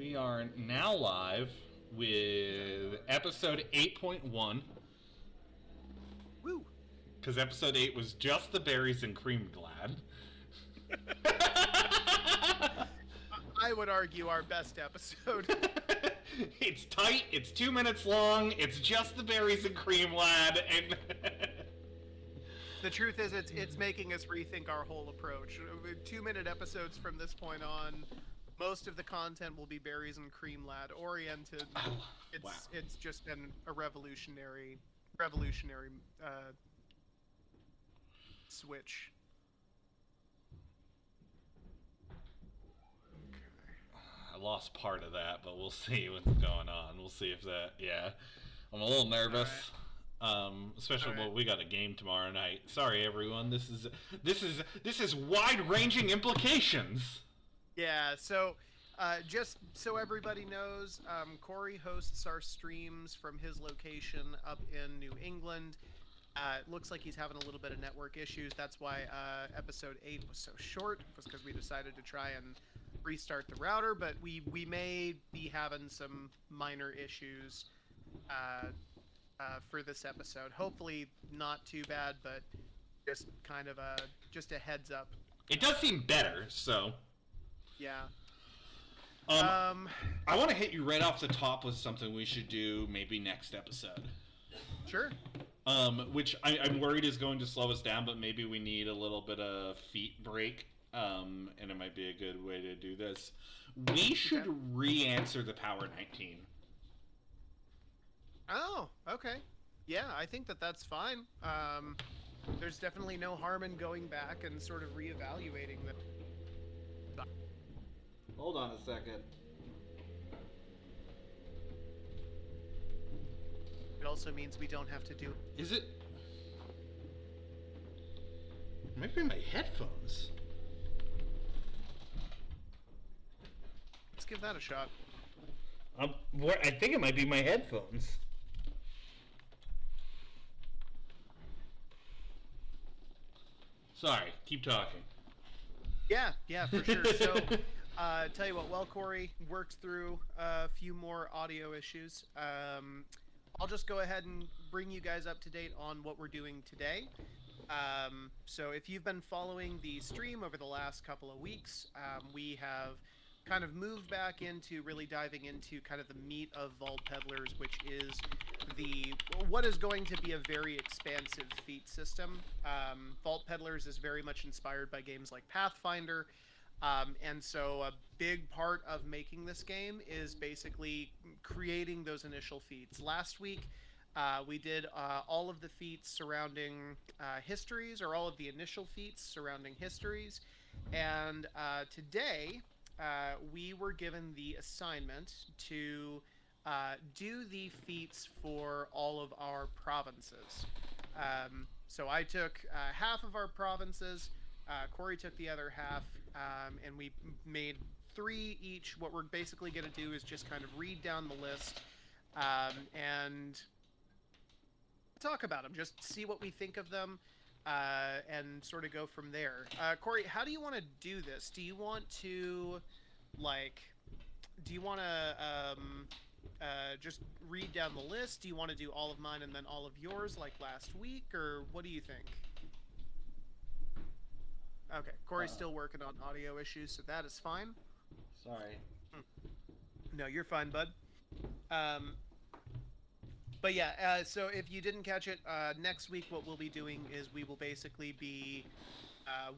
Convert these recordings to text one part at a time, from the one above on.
We are now live with episode 8.1. Woo! Because episode 8 was just the berries and cream glad. I would argue our best episode. It's tight, it's 2 minutes long, it's just the berries and cream lad, and... The truth is, it's making us rethink our whole approach. 2-minute episodes from this point on, most of the content will be berries and cream lad oriented. It's just been a revolutionary switch. I lost part of that, but we'll see what's going on. We'll see if that, yeah. I'm a little nervous. Especially when we got a game tomorrow night. Sorry, everyone. This is wide-ranging implications. Yeah. So, just so everybody knows, Corey hosts our streams from his location up in New England. It looks like he's having a little bit of network issues. That's why episode 8 was so short, was because we decided to try and restart the router. But we may be having some minor issues for this episode. Hopefully not too bad, but just kind of just a heads up. It does seem better, so... Yeah. I want to hit you right off the top with something we should do maybe next episode. Sure. Which I'm worried is going to slow us down, but maybe we need a little bit of feat break, and it might be a good way to do this. We should re-answer the Power 19. Oh, okay. Yeah, I think that's fine. There's definitely no harm in going back and sort of reevaluating them. Hold on a second. It also means we don't have to do... Is it? It might be my headphones. Let's give that a shot. I think it might be my headphones. Sorry, keep talking. Yeah, for sure. So, tell you what, while Corey works through a few more audio issues, I'll just go ahead and bring you guys up to date on what we're doing today. So if you've been following the stream over the last couple of weeks, we have kind of moved back into really diving into kind of the meat of Vault Peddlers, which is what is going to be a very expansive feat system. Vault Peddlers is very much inspired by games like Pathfinder, and so a big part of making this game is basically creating those initial feats. Last week, we did all of the feats surrounding histories, or all of the initial feats surrounding histories, and today we were given the assignment to do the feats for all of our provinces. So I took half of our provinces, Corey took the other half, and we made 3 each. What we're basically going to do is just kind of read down the list and talk about them, just see what we think of them, and sort of go from there. Corey, how do you want to do this? Do you want to, just read down the list? Do you want to do all of mine and then all of yours like last week, or what do you think? Okay, Corey's still working on audio issues, so that is fine. Sorry. No, you're fine, bud. But yeah, so if you didn't catch it, next week what we'll be doing is we will basically be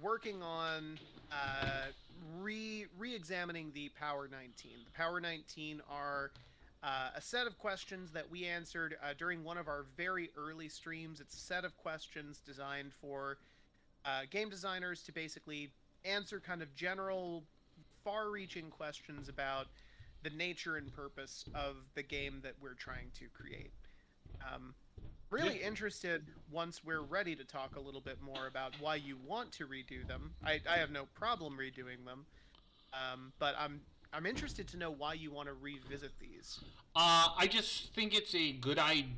working on re-examining the Power 19. The Power 19 are a set of questions that we answered during one of our very early streams. It's a set of questions designed for game designers to basically answer kind of general, far-reaching questions about the nature and purpose of the game that we're trying to create. Really interested, once we're ready to talk a little bit more about why you want to redo them. I have no problem redoing them, but I'm interested to know why you want to revisit these. I just think it's a good idea.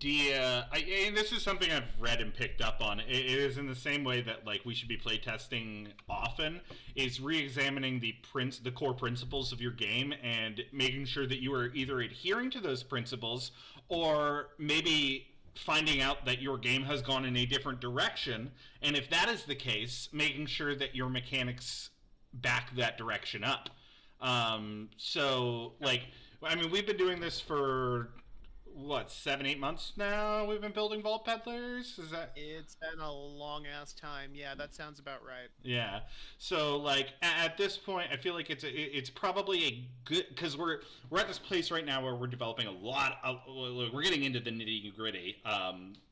and this is something I've read and picked up on. It is in the same way that like we should be playtesting often, is re-examining the core principles of your game and making sure that you are either adhering to those principles or maybe finding out that your game has gone in a different direction. And if that is the case, making sure that your mechanics back that direction up. So like, I mean, we've been doing this for what, 7-8 months now. We've been building Vault Peddlers. Is that? It's been a long ass time. Yeah, that sounds about right. Yeah. So like at this point, I feel like it's probably a good, because we're at this place right now where we're developing a lot. We're getting into the nitty gritty.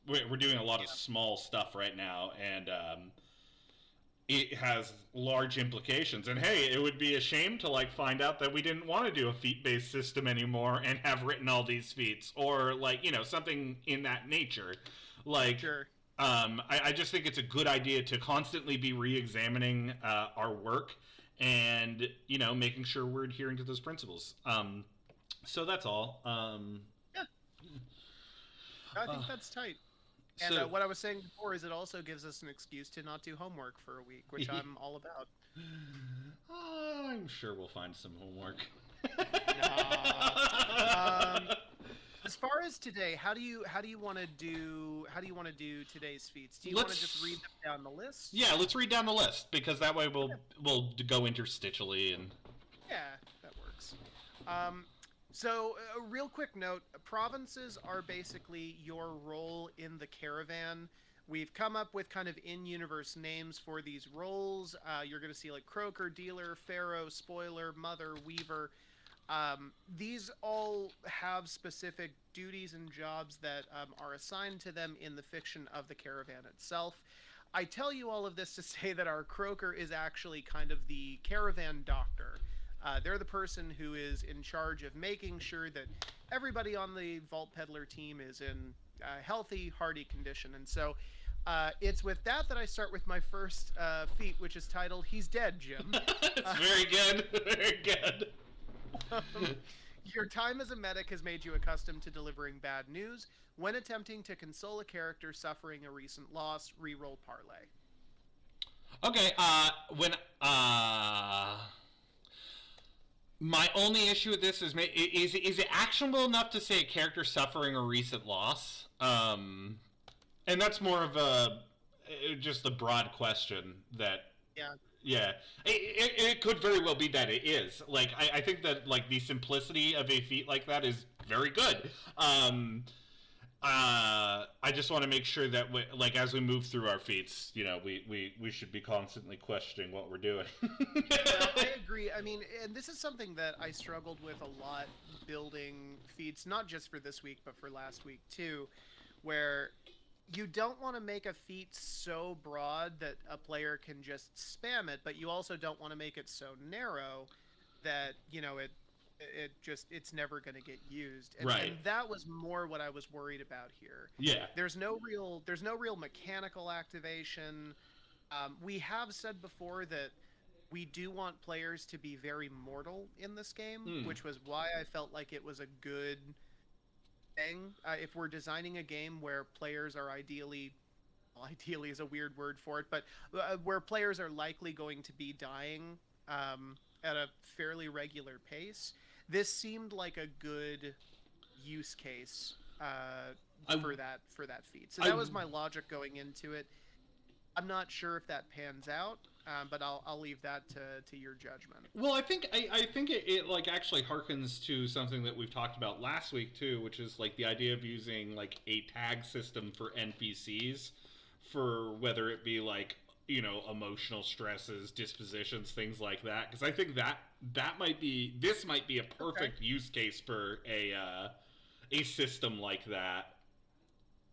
We're doing a lot of small stuff right now, and it has large implications. And hey, it would be a shame to like find out that we didn't want to do a feat-based system anymore and have written all these feats, or like, you know, something in that nature. Like, Sure. I just think it's a good idea to constantly be re-examining our work and, you know, making sure we're adhering to those principles. So that's all. Yeah. I think that's tight. And So, what I was saying before is it also gives us an excuse to not do homework for a week, which I'm all about. I'm sure we'll find some homework. As far as today, how do you want to do today's feats? Do you want to just read them down the list? Yeah, let's read down the list, because that way we'll go interstitially and. Yeah, that works. So, a real quick note, provinces are basically your role in the caravan. We've come up with kind of in-universe names for these roles. You're going to see like Croaker, Dealer, Pharaoh, Spoiler, Mother, Weaver. These all have specific duties and jobs that are assigned to them in the fiction of the caravan itself. I tell you all of this to say that our Croaker is actually kind of the caravan doctor. They're the person who is in charge of making sure that everybody on the Vault Peddler team is in healthy, hardy condition. And so it's with that I start with my first feat, which is titled, He's Dead, Jim. It's very good. Very good. Your time as a medic has made you accustomed to delivering bad news. When attempting to console a character suffering a recent loss, reroll parlay. Okay, my only issue with this is it actionable enough to say a character suffering a recent loss? And that's more of just a broad question that. Yeah, it could very well be that it is. Like, I think that like the simplicity of a feat like that is very good. I just want to make sure that like as we move through our feats, you know, we should be constantly questioning what we're doing. Well, I agree. I mean, and this is something that I struggled with a lot building feats, not just for this week, but for last week too, where you don't want to make a feat so broad that a player can just spam it, but you also don't want to make it so narrow that, you know, it's never going to get used. And, right. And that was more what I was worried about here. Yeah. There's no real mechanical activation. We have said before that we do want players to be very mortal in this game, which was why I felt like it was a good thing. If we're designing a game where players are ideally is a weird word for it, but where players are likely going to be dying at a fairly regular pace, this seemed like a good use case for that feat. So that was my logic going into it. I'm not sure if that pans out, but I'll leave that to your judgment. Well, I think it like actually harkens to something that we've talked about last week too, which is like the idea of using like a tag system for NPCs, for whether it be like, you know, emotional stresses, dispositions, things like that. Because I think this might be a perfect use case for a system like that.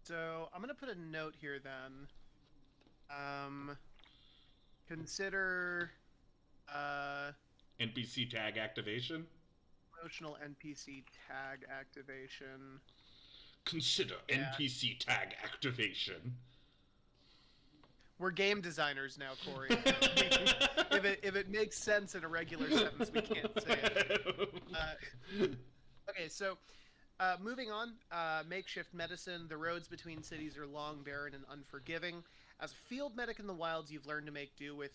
So I'm gonna put a note here then. Consider NPC tag activation. Emotional NPC tag activation. Consider NPC tag activation. We're game designers now, Corey. if it makes sense in a regular sentence, we can't say it. Okay, so moving on, makeshift medicine. The roads between cities are long, barren, and unforgiving. As a field medic in the wilds, you've learned to make do with,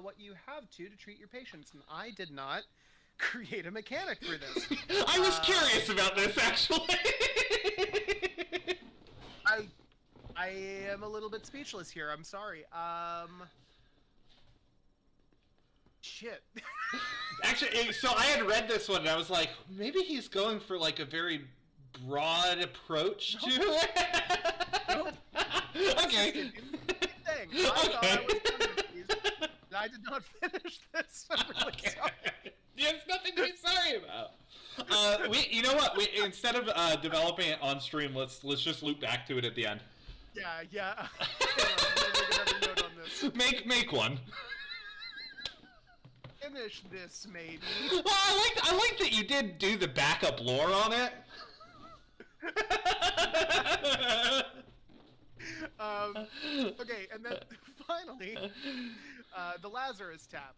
what you have to treat your patients. And I did not create a mechanic for this. I was curious about this, actually. I am a little bit speechless here. I'm sorry. Shit. Actually, so I had read this one and I was like, maybe he's going for like a very broad approach to it. Nope. Okay. Thing. I thought I was done with these, and I did not finish this. I'm really sorry. There's nothing to be sorry about. You know what? Instead of developing it on stream, let's just loop back to it at the end. Yeah. Hang on, I'm gonna make another note on this. Make one. Finish this, maybe. Well, I like that you did do the backup lore on it. Okay, and then finally, the Lazarus Tap.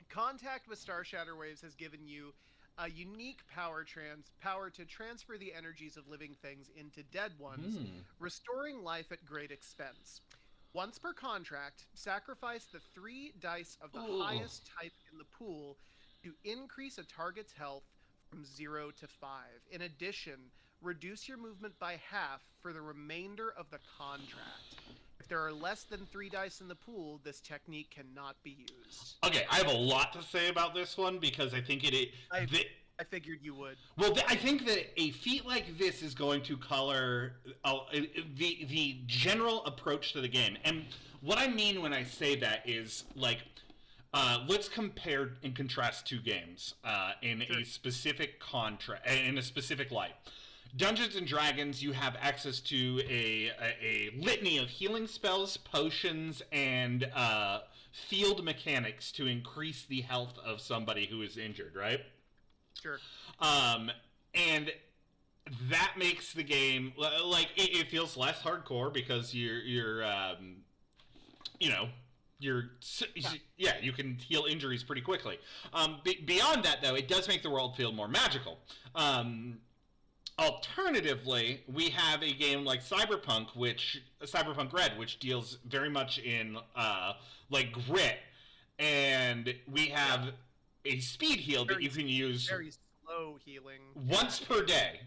Contact with Star Shatter Waves has given you a unique power to transfer the energies of living things into dead ones, restoring life at great expense. Once per contract, sacrifice the 3 dice of the highest type in the pool to increase a target's health from 0 to 5. In addition, reduce your movement by half for the remainder of the contract. If there are less than 3 dice in the pool, this technique cannot be used. Okay, I have a lot to say about this one because I think I figured you would. Well, I think that a feat like this is going to color the general approach to the game. And what I mean when I say that is, like, let's compare and contrast 2 games in a specific in a specific light. Dungeons and Dragons, you have access to a litany of healing spells, potions, and field mechanics to increase the health of somebody who is injured, right? Sure. And that makes the game like it feels less hardcore because you can heal injuries pretty quickly. Beyond that, though, it does make the world feel more magical. Alternatively, we have a game like Cyberpunk Red, which deals very much in like grit, and we have a speed heal that you can use very slow healing once per day.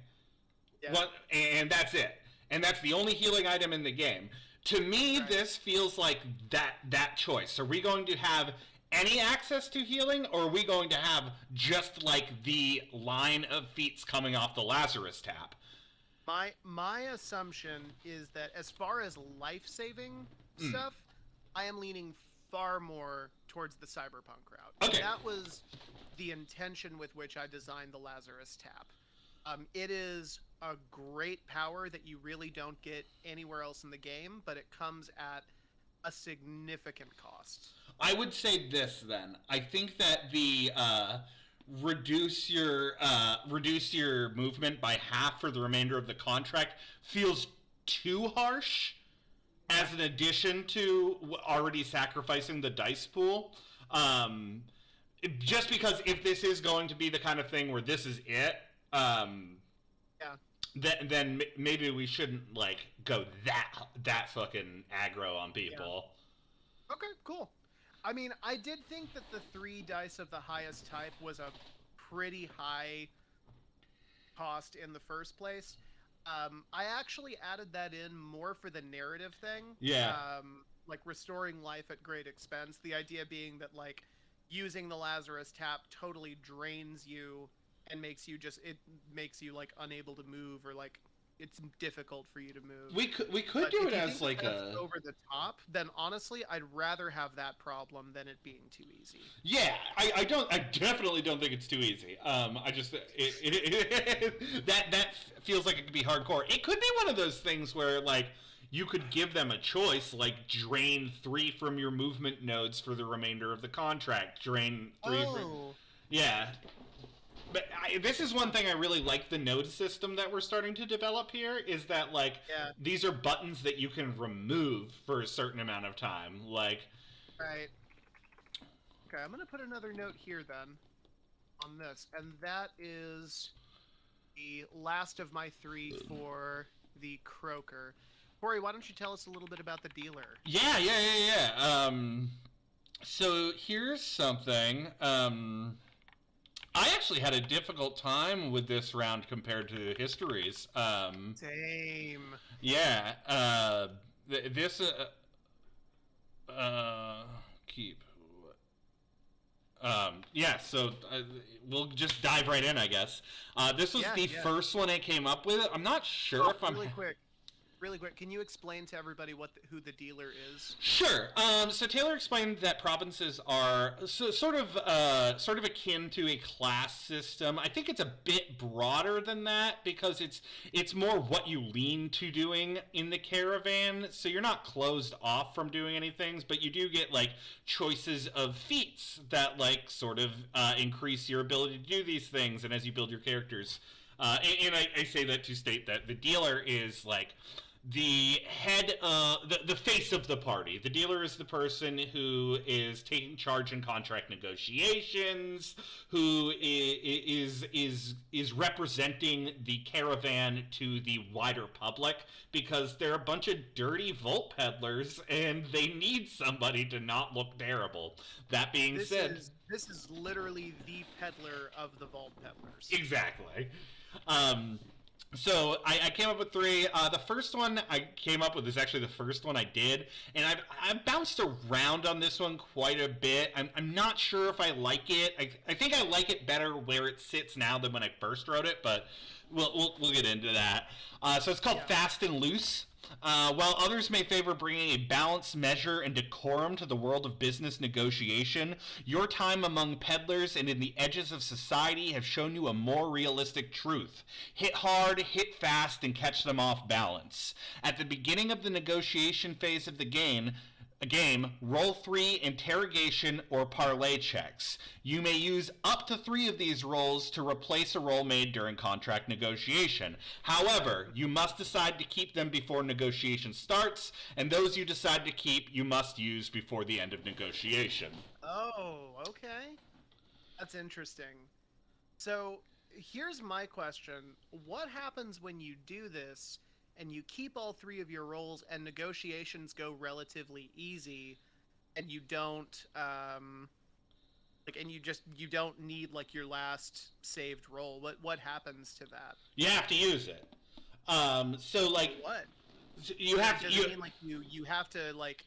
Yeah. And that's it. And that's the only healing item in the game. To me, this feels like that choice. Are we going to have any access to healing, or are we going to have just like the line of feats coming off the Lazarus Tap? My assumption is that as far as life-saving stuff, I am leaning far more towards the Cyberpunk route. Okay. And that was the intention with which I designed the Lazarus Tap. It is a great power that you really don't get anywhere else in the game, but it comes at a significant cost. I would say this then. I think that the reduce your movement by half for the remainder of the contract feels too harsh as an addition to already sacrificing the dice pool. Just because if this is going to be the kind of thing where this is it, then maybe we shouldn't like go that fucking aggro on people. Yeah. Okay, cool. I mean, I did think that the 3 dice of the highest type was a pretty high cost in the first place. I actually added that in more for the narrative thing. Yeah. Like restoring life at great expense. The idea being that like using the Lazarus Tap totally drains you and makes you like unable to move, or like it's difficult for you to move. We could do it as like a over the top. Then honestly, I'd rather have that problem than it being too easy. Yeah, I definitely don't think it's too easy. I just that feels like it could be hardcore. It could be one of those things where like you could give them a choice, like drain 3 from your movement nodes for the remainder of the contract. Drain 3 from... Yeah. But this is one thing I really like the node system that we're starting to develop here, is that, like, these are buttons that you can remove for a certain amount of time. Like... Right. Okay, I'm going to put another note here, then, on this, and that is the last of my 3 for the Croaker. Corey, why don't you tell us a little bit about the dealer? Yeah. So here's something. I actually had a difficult time with this round compared to the histories. Same. Yeah. This. Keep. Yeah, so we'll just dive right in, I guess. This was the first one I came up with. I'm not sure if I'm... Really quick, can you explain to everybody who the dealer is? Sure. So Taylor explained that provinces are sort of akin to a class system. I think it's a bit broader than that because it's more what you lean to doing in the caravan. So you're not closed off from doing any things, but you do get like choices of feats that like sort of increase your ability to do these things, and as you build your characters. And I say that to state that the dealer is like the head, the face of the party. The dealer is the person who is taking charge in contract negotiations, who is representing the caravan to the wider public, because they're a bunch of dirty vault peddlers and they need somebody to not look terrible. That being said, this is literally the peddler of the vault peddlers. Exactly. So I came up with 3. The first one I came up with is actually the first one I did, and I've bounced around on this one quite a bit. I'm not sure if I like it. I think I like it better where it sits now than when I first wrote it, but we'll get into that. So it's called Fast and Loose. While others may favor bringing a balanced measure and decorum to the world of business negotiation, your time among peddlers and in the edges of society have shown you a more realistic truth. Hit hard, hit fast, and catch them off balance. At the beginning of the negotiation phase of the game, roll 3 interrogation or parlay checks. You may use up to 3 of these rolls to replace a roll made during contract negotiation. However, you must decide to keep them before negotiation starts, and those you decide to keep you must use before the end of negotiation. Oh, okay. That's interesting. So, here's my question. What happens when you do this and you keep all 3 of your rolls and negotiations go relatively easy, and you don't you don't need like your last saved roll? What happens to that? You have to use it. So like what? You have to. Does it mean like you have to like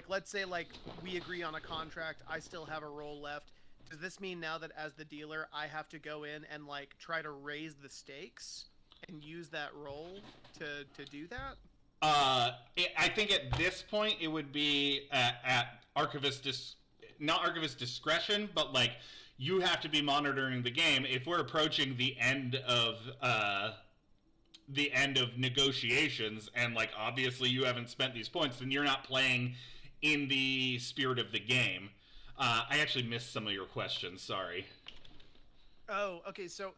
let's say like we agree on a contract, I still have a roll left. Does this mean now that as the dealer I have to go in and like try to raise the stakes and use that roll to do that? I think at this point it would be at Archivist not Archivist discretion, but like you have to be monitoring the game. If we're approaching the end of negotiations, and like obviously you haven't spent these points, then you're not playing in the spirit of the game. I actually missed some of your questions. Sorry. Oh, okay. So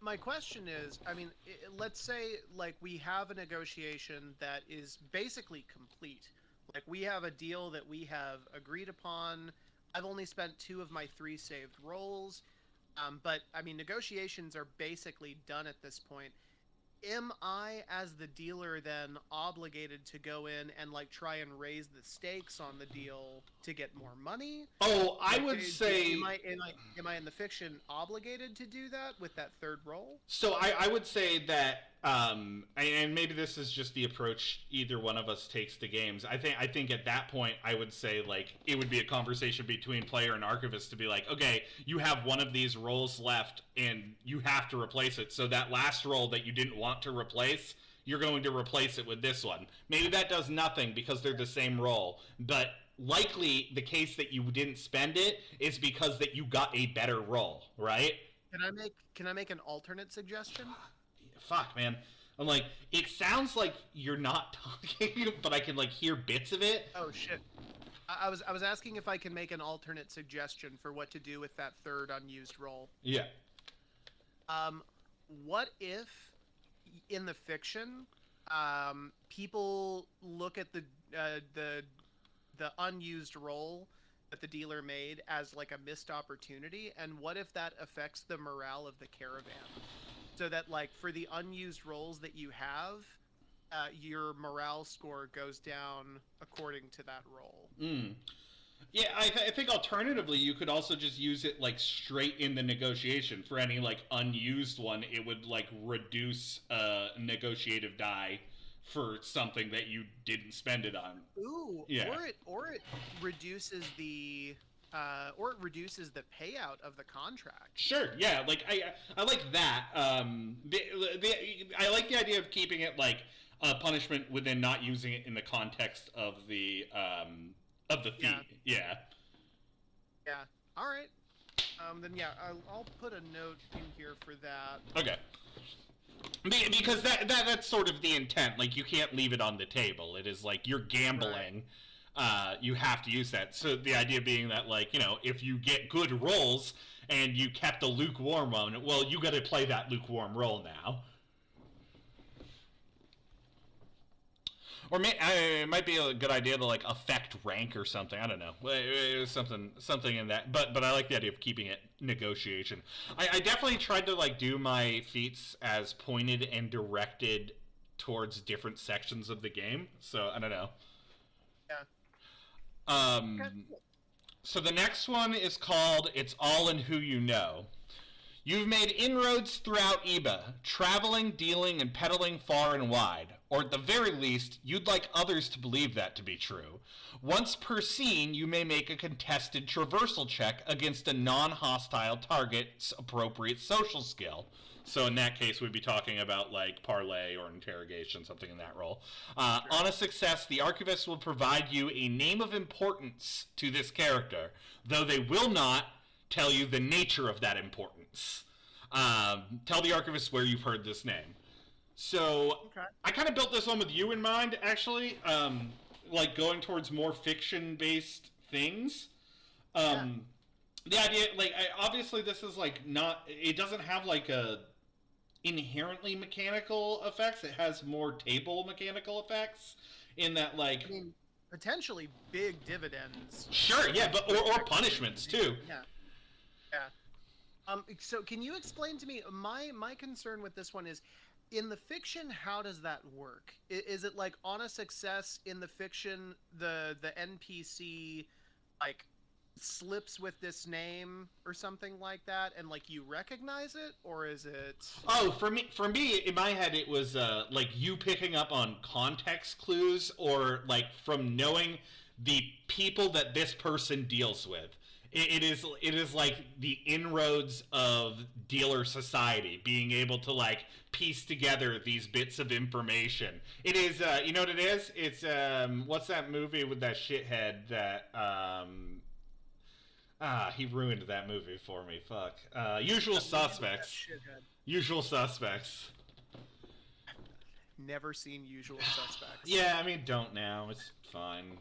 my question is, I mean, let's say like we have a negotiation that is basically complete. Like we have a deal that we have agreed upon. I've only spent 2 of my 3 saved rolls. But I mean, negotiations are basically done at this point. Am I, as the dealer, then obligated to go in and like try and raise the stakes on the deal to get more money? Oh, I would say. Am I in the fiction obligated to do that with that 3rd roll? So I would say that, and maybe this is just the approach either one of us takes to games. I think at that point I would say like it would be a conversation between player and archivist to be like, okay, you have one of these rolls left and you have to replace it. So that last roll that you didn't want to replace, you're going to replace it with this one. Maybe that does nothing because they're the same roll, but likely the case that you didn't spend it is because that you got a better roll, right? Can I make an alternate suggestion? Fuck, man. I'm like, it sounds like you're not talking, but I can like hear bits of it. Oh shit. I was asking if I can make an alternate suggestion for what to do with that 3rd unused roll. Yeah. What if in the fiction, people look at the unused roll that the dealer made as like a missed opportunity, and what if that affects the morale of the caravan, so that like for the unused rolls that you have, your morale score goes down according to that roll. Yeah, I think alternatively you could also just use it like straight in the negotiation. For any like unused one, it would like reduce negotiative die for something that you didn't spend it on. Ooh, Yeah. or it reduces the payout of the contract. Sure, yeah, like I like that. I like the idea of keeping it like a punishment within not using it in the context of the feat. Yeah. Yeah. All right. Then yeah, I'll put a note in here for that. Okay. Because that's sort of the intent. Like, you can't leave it on the table. It is like you're gambling. Right. You have to use that. So the idea being that, like, you know, if you get good rolls and you kept a lukewarm one, well, you got to play that lukewarm roll now. Or it might be a good idea to like affect rank or something. I don't know. Something in that. But I like the idea of keeping it negotiation. I definitely tried to like do my feats as pointed and directed towards different sections of the game. So I don't know. Yeah. Okay. So the next one is called "It's All in Who You Know." You've made inroads throughout Eba, traveling, dealing, and peddling far and wide. Or at the very least, you'd like others to believe that to be true. Once per scene, you may make a contested traversal check against a non-hostile target's appropriate social skill. So in that case, we'd be talking about like parlay or interrogation, something in that role. On a success, the Archivist will provide you a name of importance to this character, though they will not tell you the nature of that importance. Tell the Archivist where you've heard this name. So okay. I kind of built this one with you in mind, actually, like going towards more fiction-based things. The idea, like, obviously this is like not, it doesn't have like a inherently mechanical effects. It has more table mechanical effects in that, like, I mean, potentially big dividends. Sure, yeah, but or punishments too. Yeah. Yeah. So can you explain to me, my concern with this one is, in the fiction, how does that work? Is it like on a success in the fiction, the NPC like slips with this name or something like that, and like you recognize it, or is it? Oh, for me, in my head, it was like you picking up on context clues, or like from knowing the people that this person deals with. It is like the inroads of dealer society, being able to like piece together these bits of information. It is, you know what it is? It's what's that movie with that shithead that he ruined that movie for me. Fuck. Usual Suspects. Usual Suspects. Never seen Usual Suspects. Yeah, I mean, don't now. It's fine.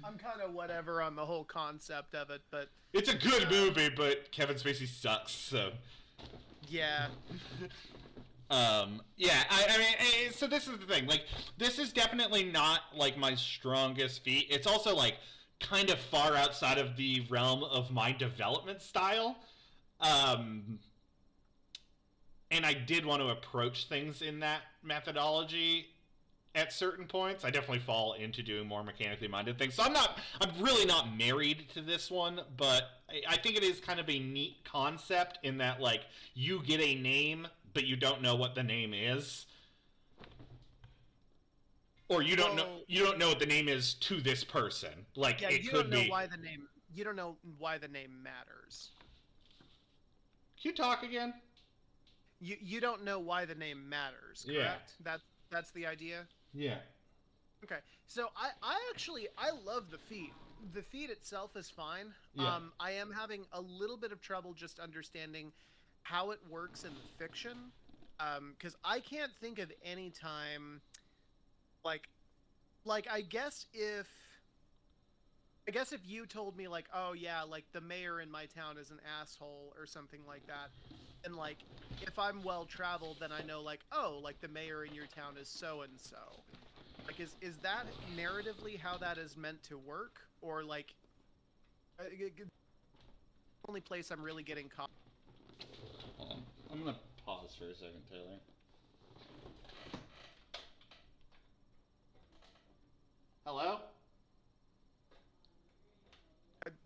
I'm kind of whatever on the whole concept of it, but it's a good movie, but Kevin Spacey sucks. So yeah. Yeah. I mean, so this is the thing. Like, this is definitely not like my strongest feat. It's also like kind of far outside of the realm of my development style. And I did want to approach things in that methodology at certain points. I definitely fall into doing more mechanically minded things. So I'm really not married to this one, but I think it is kind of a neat concept in that, like, you get a name, but you don't know what the name is. Or you don't know what the name is to this person. Like, yeah, it you could don't know be. You don't know why the name matters. Can you talk again? You don't know why the name matters, correct? Yeah. That's the idea? Yeah. Okay. So I actually love the feat. The feat itself is fine. Yeah. I am having a little bit of trouble just understanding how it works in the fiction. Because I can't think of any time like I guess if you told me like, oh yeah, like the mayor in my town is an asshole or something like that, and like if I'm well traveled, then I know like, oh, like the mayor in your town is so and so. Like, is that narratively how that is meant to work, or like, only place I'm really getting caught? Hold on. I'm gonna pause for a second, Taylor. Hello?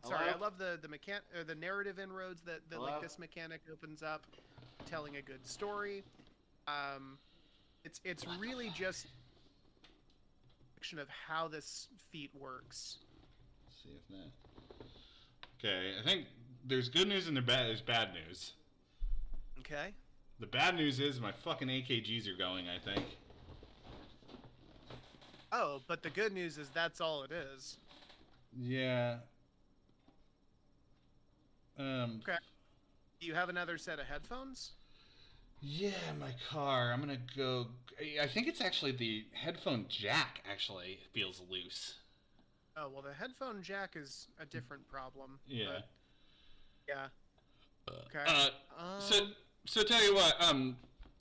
Sorry, I Hello? love the narrative inroads that Hello? like this mechanic opens up, telling a good story. It's really just of how this feat works. Let's see if that. Okay, I think there's good news and there's bad news. Okay. The bad news is my fucking AKGs are going, I think. Oh, but the good news is that's all it is. Yeah. Okay. Do you have another set of headphones? Yeah, my car. I'm gonna go. I think it's actually the headphone jack actually feels loose. Oh, well, the headphone jack is a different problem. Yeah. But, yeah. Okay. So tell you what,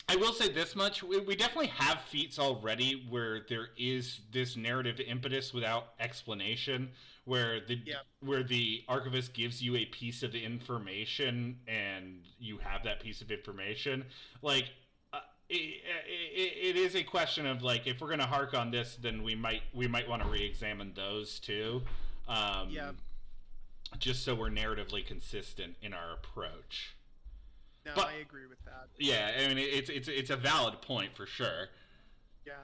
I will say this much: we definitely have feats already where there is this narrative impetus without explanation, where the archivist gives you a piece of information and you have that piece of information. Like, it is a question of like, if we're gonna hark on this, then we might want to re-examine those too. Just so we're narratively consistent in our approach. No, But, I agree with that. Yeah, I mean it's a valid point for sure. Yeah.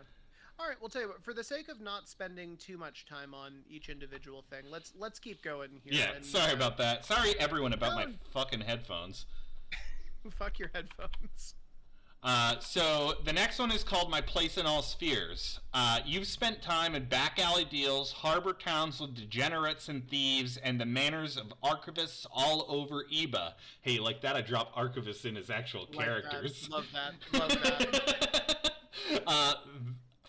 All right, we'll tell you what. For the sake of not spending too much time on each individual thing, let's keep going here. Yeah, and, sorry about that. Sorry everyone about my No. fucking headphones. Fuck your headphones. So the next one is called My Place in All Spheres. You've spent time in back alley deals, harbor towns with degenerates and thieves, and the manners of archivists all over Eba. Hey, like that I dropped archivists in as actual characters. Love that. Love that.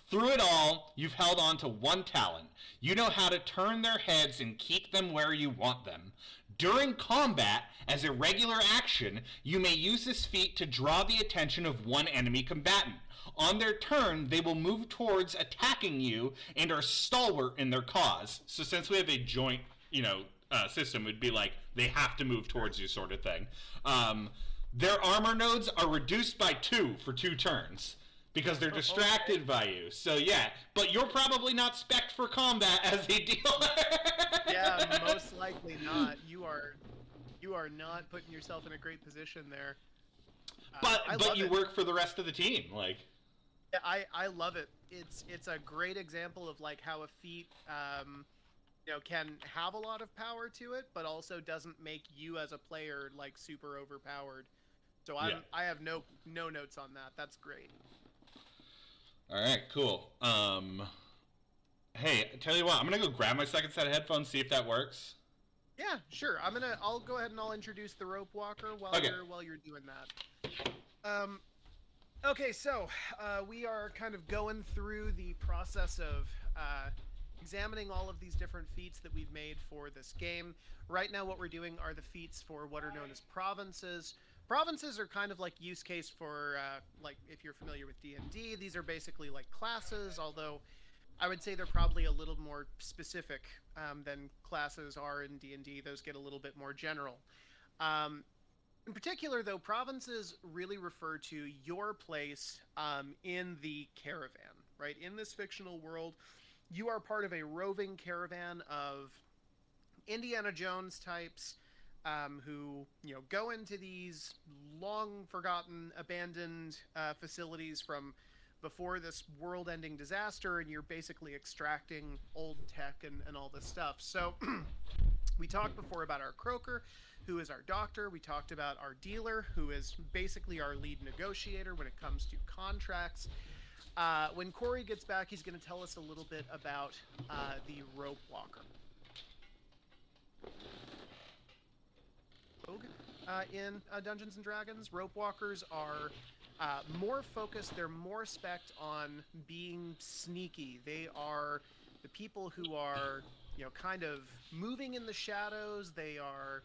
Through it all, you've held on to one talent. You know how to turn their heads and keep them where you want them. During combat, as a regular action, you may use this feat to draw the attention of one enemy combatant. On their turn, they will move towards attacking you and are stalwart in their cause. So since we have a joint, system, it'd be like they have to move towards you sort of thing. Their armor nodes are reduced by 2 for 2 turns. Because they're distracted by you. So yeah, but you're probably not spec'd for combat as a dealer. Yeah, most likely not. You are not putting yourself in a great position there. But you work for the rest of the team, like. Yeah, I love it. It's a great example of like how a feat can have a lot of power to it, but also doesn't make you as a player like super overpowered. So I have no notes on that. That's great. All right, cool. Hey, tell you what, I'm gonna go grab my second set of headphones, see if that works. Yeah, sure. I'll go ahead and I'll introduce the rope walker while you're doing that. Okay, so we are kind of going through the process of examining all of these different feats that we've made for this game. Right now, what we're doing are the feats for what are known as provinces. Provinces are kind of like use case for, like, if you're familiar with D&D, these are basically like classes, although I would say they're probably a little more specific than classes are in D&D. Those get a little bit more general. In particular, though, provinces really refer to your place in the caravan, right? In this fictional world, you are part of a roving caravan of Indiana Jones types, who go into these long forgotten abandoned facilities from before this world-ending disaster, and you're basically extracting old tech and all this stuff. So we talked before about our croaker, who is our doctor. We talked about our dealer, who is basically our lead negotiator when it comes to contracts. When Corey gets back, he's going to tell us a little bit about the rope walker. In Dungeons & Dragons, rope walkers are more focused, they're more spec'd on being sneaky. They are the people who are, kind of moving in the shadows. They are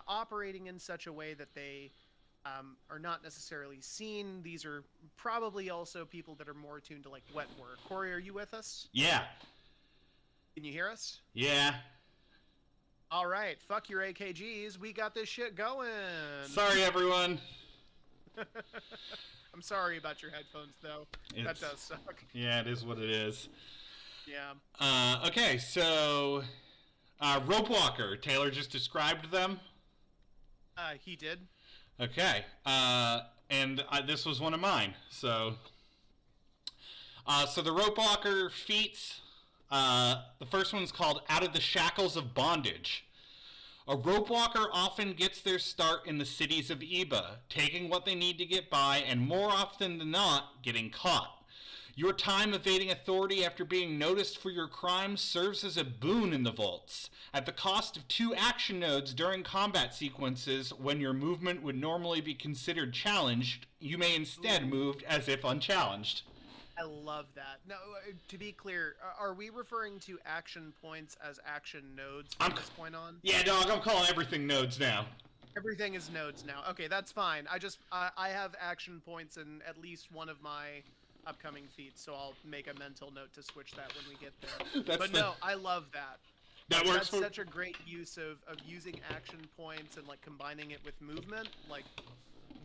operating in such a way that they are not necessarily seen. These are probably also people that are more attuned to like wet work. Corey, are you with us? Yeah. Can you hear us? Yeah. All right, fuck your AKGs. We got this shit going. Sorry, everyone. I'm sorry about your headphones, though. That does suck. Yeah, it is what it is. Yeah. Okay, so rope walker. Taylor just described them. He did. Okay, and this was one of mine. So the rope walker feats. The first one's called Out of the Shackles of Bondage. A rope walker often gets their start in the cities of Iba, taking what they need to get by, and more often than not, getting caught. Your time evading authority after being noticed for your crimes serves as a boon in the vaults. At the cost of 2 action nodes during combat sequences, when your movement would normally be considered challenged, you may instead move as if unchallenged. I love that. Now, to be clear, are we referring to action points as action nodes from this point on? Yeah, dog, I'm calling everything nodes now. Everything is nodes now. Okay, that's fine. I have action points in at least one of my upcoming feats, so I'll make a mental note to switch that when we get there. No, I love that. That works. That's such a great use of using action points and like combining it with movement. Like,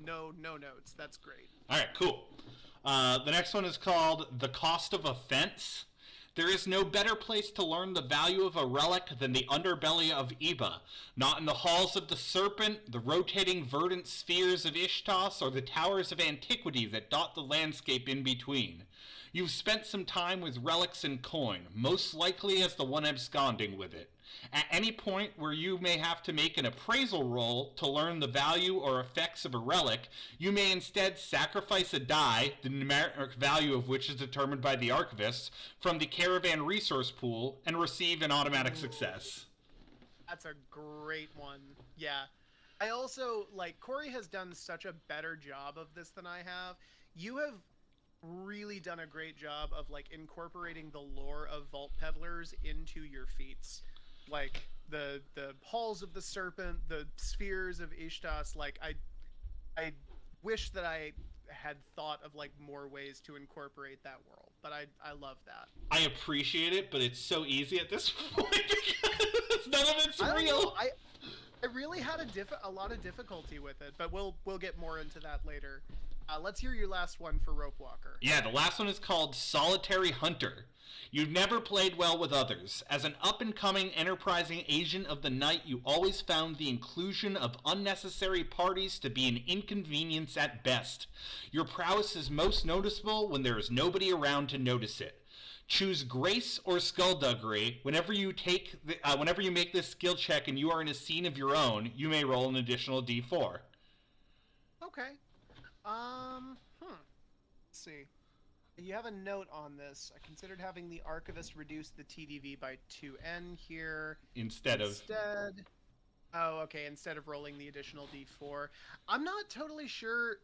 no notes. That's great. All right, cool. The next one is called The Cost of Offense. There is no better place to learn the value of a relic than the underbelly of Iba. Not in the halls of the Serpent, the rotating verdant spheres of Ishtos, or the towers of antiquity that dot the landscape in between. You've spent some time with relics and coin, most likely as the one absconding with it. At any point where you may have to make an appraisal roll to learn the value or effects of a relic, you may instead sacrifice a die, the numeric value of which is determined by the archivist, from the caravan resource pool and receive an automatic success. That's a great one. Yeah. I also, like, Corey has done such a better job of this than I have. You have really done a great job of, like, incorporating the lore of Vault Peddlers into your feats. Like, the halls of the Serpent, the spheres of Ishtas, like, I wish that I had thought of, like, more ways to incorporate that world. But I love that. I appreciate it, but it's so easy at this point because none of it's real. I really had a lot of difficulty with it, but we'll get more into that later. Let's hear your last one for Rope Walker. Yeah, the last one is called Solitary Hunter. You've never played well with others. As an up-and-coming, enterprising agent of the night, you always found the inclusion of unnecessary parties to be an inconvenience at best. Your prowess is most noticeable when there is nobody around to notice it. Choose Grace or Skullduggery. Whenever you make this skill check and you are in a scene of your own, you may roll an additional d4. Okay. Let's see. You have a note on this. I considered having the archivist reduce the TDV by 2n here. Instead. Oh, okay. Instead of rolling the additional d4. I'm not totally sure.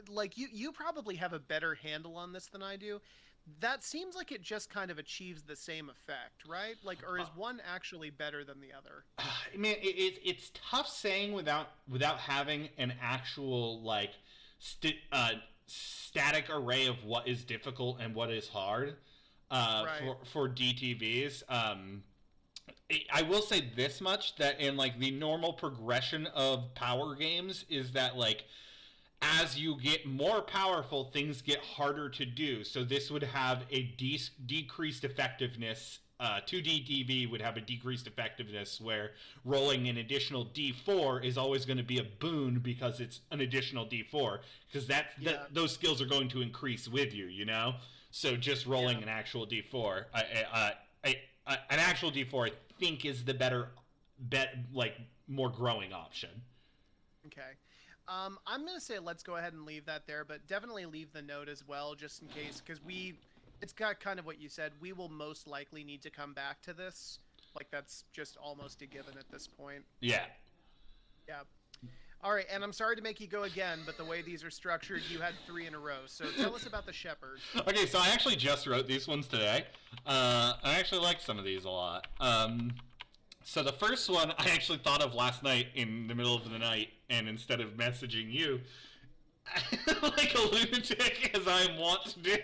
Like, you probably have a better handle on this than I do. That seems like it just kind of achieves the same effect, right? Like, or is one actually better than the other? I mean, it's tough saying without having an actual, like, static array of what is difficult and what is hard right. for DTVs. I will say this much, that in, like, the normal progression of power games is that, like, as you get more powerful, things get harder to do. So this would have a decreased effectiveness. 2DTV would have a decreased effectiveness where rolling an additional D4 is always going to be a boon because it's an additional D4. Because those skills are going to increase with you, you know? So just rolling an actual D4. An actual D4, I think, is the better, more growing option. Okay. I'm going to say let's go ahead and leave that there, but definitely leave the note as well, just in case, because it's got kind of what you said. We will most likely need to come back to this. Like, that's just almost a given at this point. Yeah. Yeah. All right, and I'm sorry to make you go again, but the way these are structured, you had 3 in a row. So tell us about the Shepherd. Okay, so I actually just wrote these ones today. I actually like some of these a lot. So the first one I actually thought of last night in the middle of the night, and instead of messaging you, like a lunatic as I am wont to do.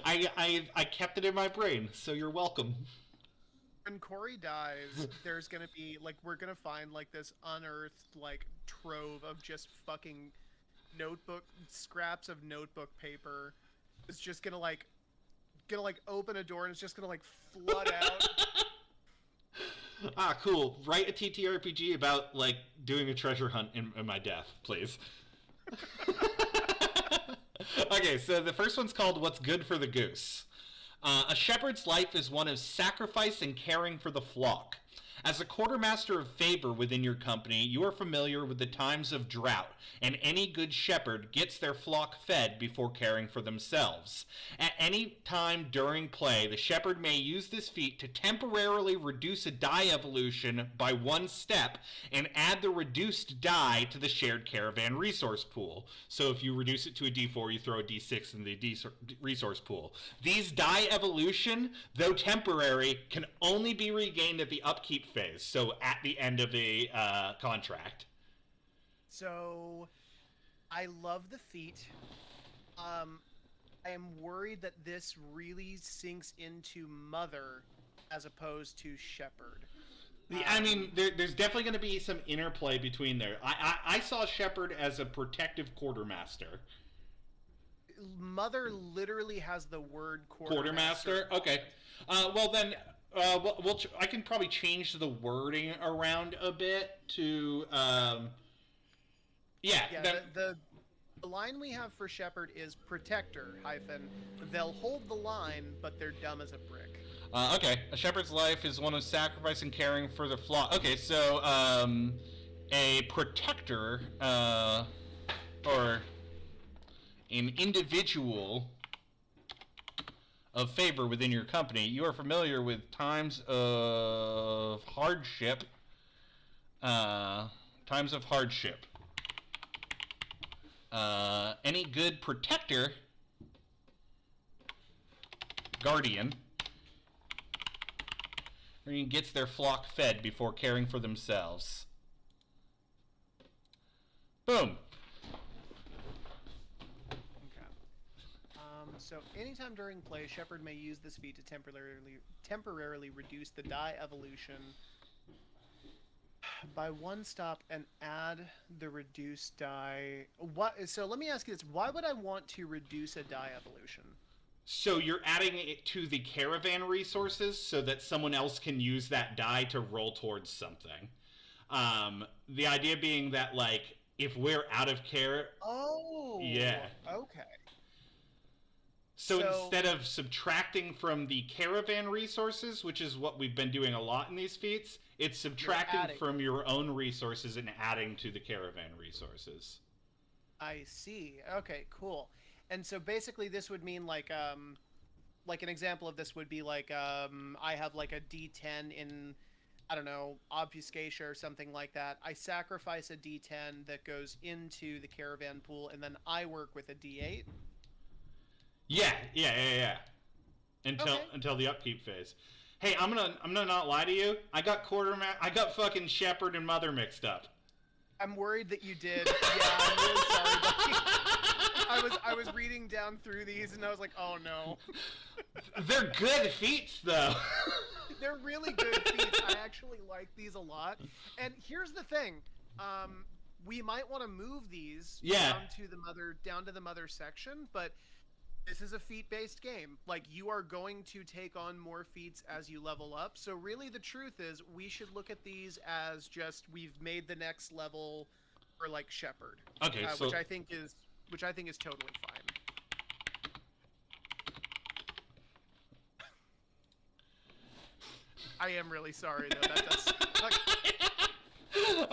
I kept it in my brain, so you're welcome. When Corey dies, there's gonna be like we're gonna find like this unearthed like trove of just fucking notebook scraps of notebook paper. It's just gonna open a door and it's just gonna like flood out. Ah, cool. Write a TTRPG about like doing a treasure hunt in my death, please. Okay, so the first one's called What's Good for the Goose. A shepherd's life is one of sacrifice and caring for the flock. As a quartermaster of favor within your company, you are familiar with the times of drought, and any good shepherd gets their flock fed before caring for themselves. At any time during play, the shepherd may use this feat to temporarily reduce a die evolution by 1 step and add the reduced die to the shared caravan resource pool. So if you reduce it to a d4, you throw a d6 in the resource pool. These die evolution, though temporary, can only be regained at the upkeep phase, so at the end of a contract. So, I love the feat. I am worried that this really sinks into Mother as opposed to Shepherd. I mean, there's definitely going to be some interplay between there. I saw Shepherd as a protective quartermaster. Mother literally has the word Quartermaster? Okay. Well then, I can probably change the wording around a bit to, the line we have for Shepherd is Protector, they'll hold the line, but they're dumb as a brick. Okay. A shepherd's life is one of sacrifice and caring for the flock. Okay, so, a protector, or an individual of favor within your company, you are familiar with times of hardship. Any good protector, guardian, gets their flock fed before caring for themselves. Boom. So anytime during play, Shepherd may use this feat to temporarily reduce the die evolution by 1 stop and add the reduced die. So let me ask you this: why would I want to reduce a die evolution? So you're adding it to the caravan resources so that someone else can use that die to roll towards something. The idea being that, like, if we're out of care... Oh! Yeah. Okay. So instead of subtracting from the caravan resources, which is what we've been doing a lot in these feats, it's subtracting from your own resources and adding to the caravan resources. I see. Okay, cool. And so basically this would mean like an example of this would be like I have like a D10 in, I don't know, obfuscation or something like that. I sacrifice a D10 that goes into the caravan pool, and then I work with a D8. Yeah. Until the upkeep phase. Hey, I'm gonna not lie to you. I got fucking Shepherd and Mother mixed up. I'm worried that you did. Yeah, I'm really sorry, buddy. I was reading down through these and I was like, oh no. They're good feats though. They're really good feats. I actually like these a lot. And here's the thing. We might want to move these down to the mother section, but this is a feat-based game. Like, you are going to take on more feats as you level up. So really the truth is we should look at these as just we've made the next level for like Shepherd. Okay, which I think is totally fine. I am really sorry though. That does suck.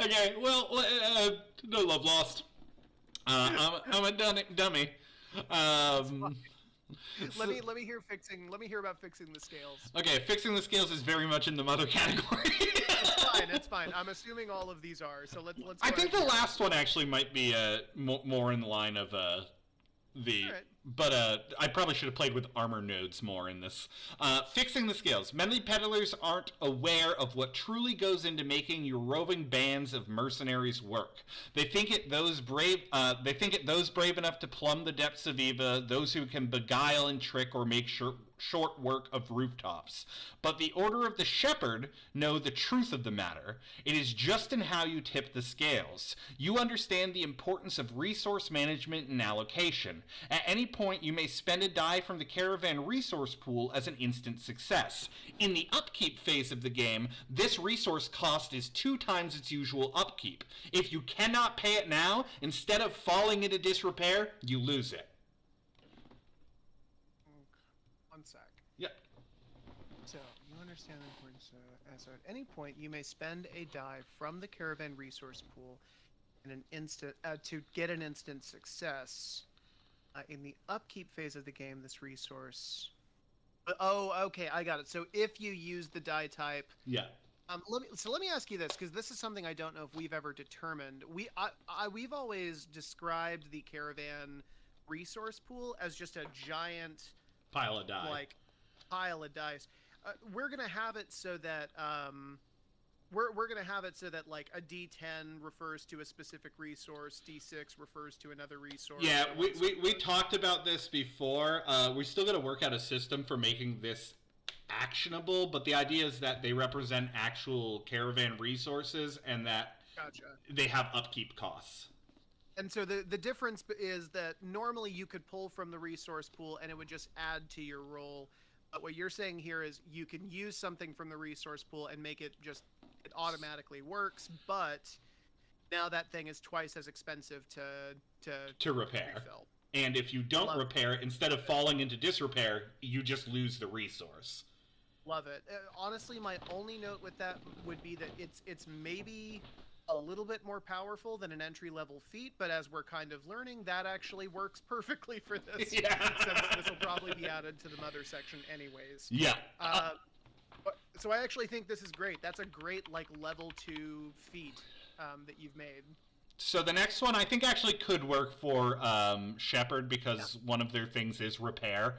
Okay, well, no love lost. I'm a dummy. Let me hear about fixing the scales. Okay, fixing the scales is very much in the Mother category. It's fine. I'm assuming all of these are. So let's. I think the last one actually might be more in the line of the. All right. but I probably should have played with armor nodes more in this. Fixing the scales. Many peddlers aren't aware of what truly goes into making your roving bands of mercenaries work. They think it those brave enough to plumb the depths of Eva, those who can beguile and trick or make short work of rooftops. But the Order of the Shepherd know the truth of the matter. It is just in how you tip the scales. You understand the importance of resource management and allocation. At any point, you may spend a die from the caravan resource pool as an instant success. In the upkeep phase of the game, this resource cost is 2 times its usual upkeep. If you cannot pay it now, instead of falling into disrepair, you lose it. One sec. Yep. So, you understand the importance so at any point, you may spend a die from the caravan resource pool in an instant to get an instant success. In the upkeep phase of the game, this resource... Oh, okay, I got it. So if you use the die type... Yeah. Let me ask you this, because this is something I don't know if we've ever determined. We've always described the caravan resource pool as just a giant... Pile of die. Pile of dice. We're gonna have it so that we're gonna have it so that like a D10 refers to a specific resource, D6 refers to another resource. Yeah, we talked about this before. We still got to work out a system for making this actionable, but the idea is that they represent actual caravan resources and that they have upkeep costs. And so the difference is that normally you could pull from the resource pool and it would just add to your roll. But what you're saying here is you can use something from the resource pool and make it just, it automatically works, but now that thing is twice as expensive to repair. Refill. And if you don't repair it, instead of falling into disrepair, you just lose the resource. Love it. Honestly, my only note with that would be that it's maybe a little bit more powerful than an entry-level feat, but as we're kind of learning, that actually works perfectly for this. Yeah. Since this will probably be added to the mother section anyways. Yeah. So I actually think this is great. That's a great level 2 feat that you've made. So the next one I think actually could work for Shepherd because one of their things is repair.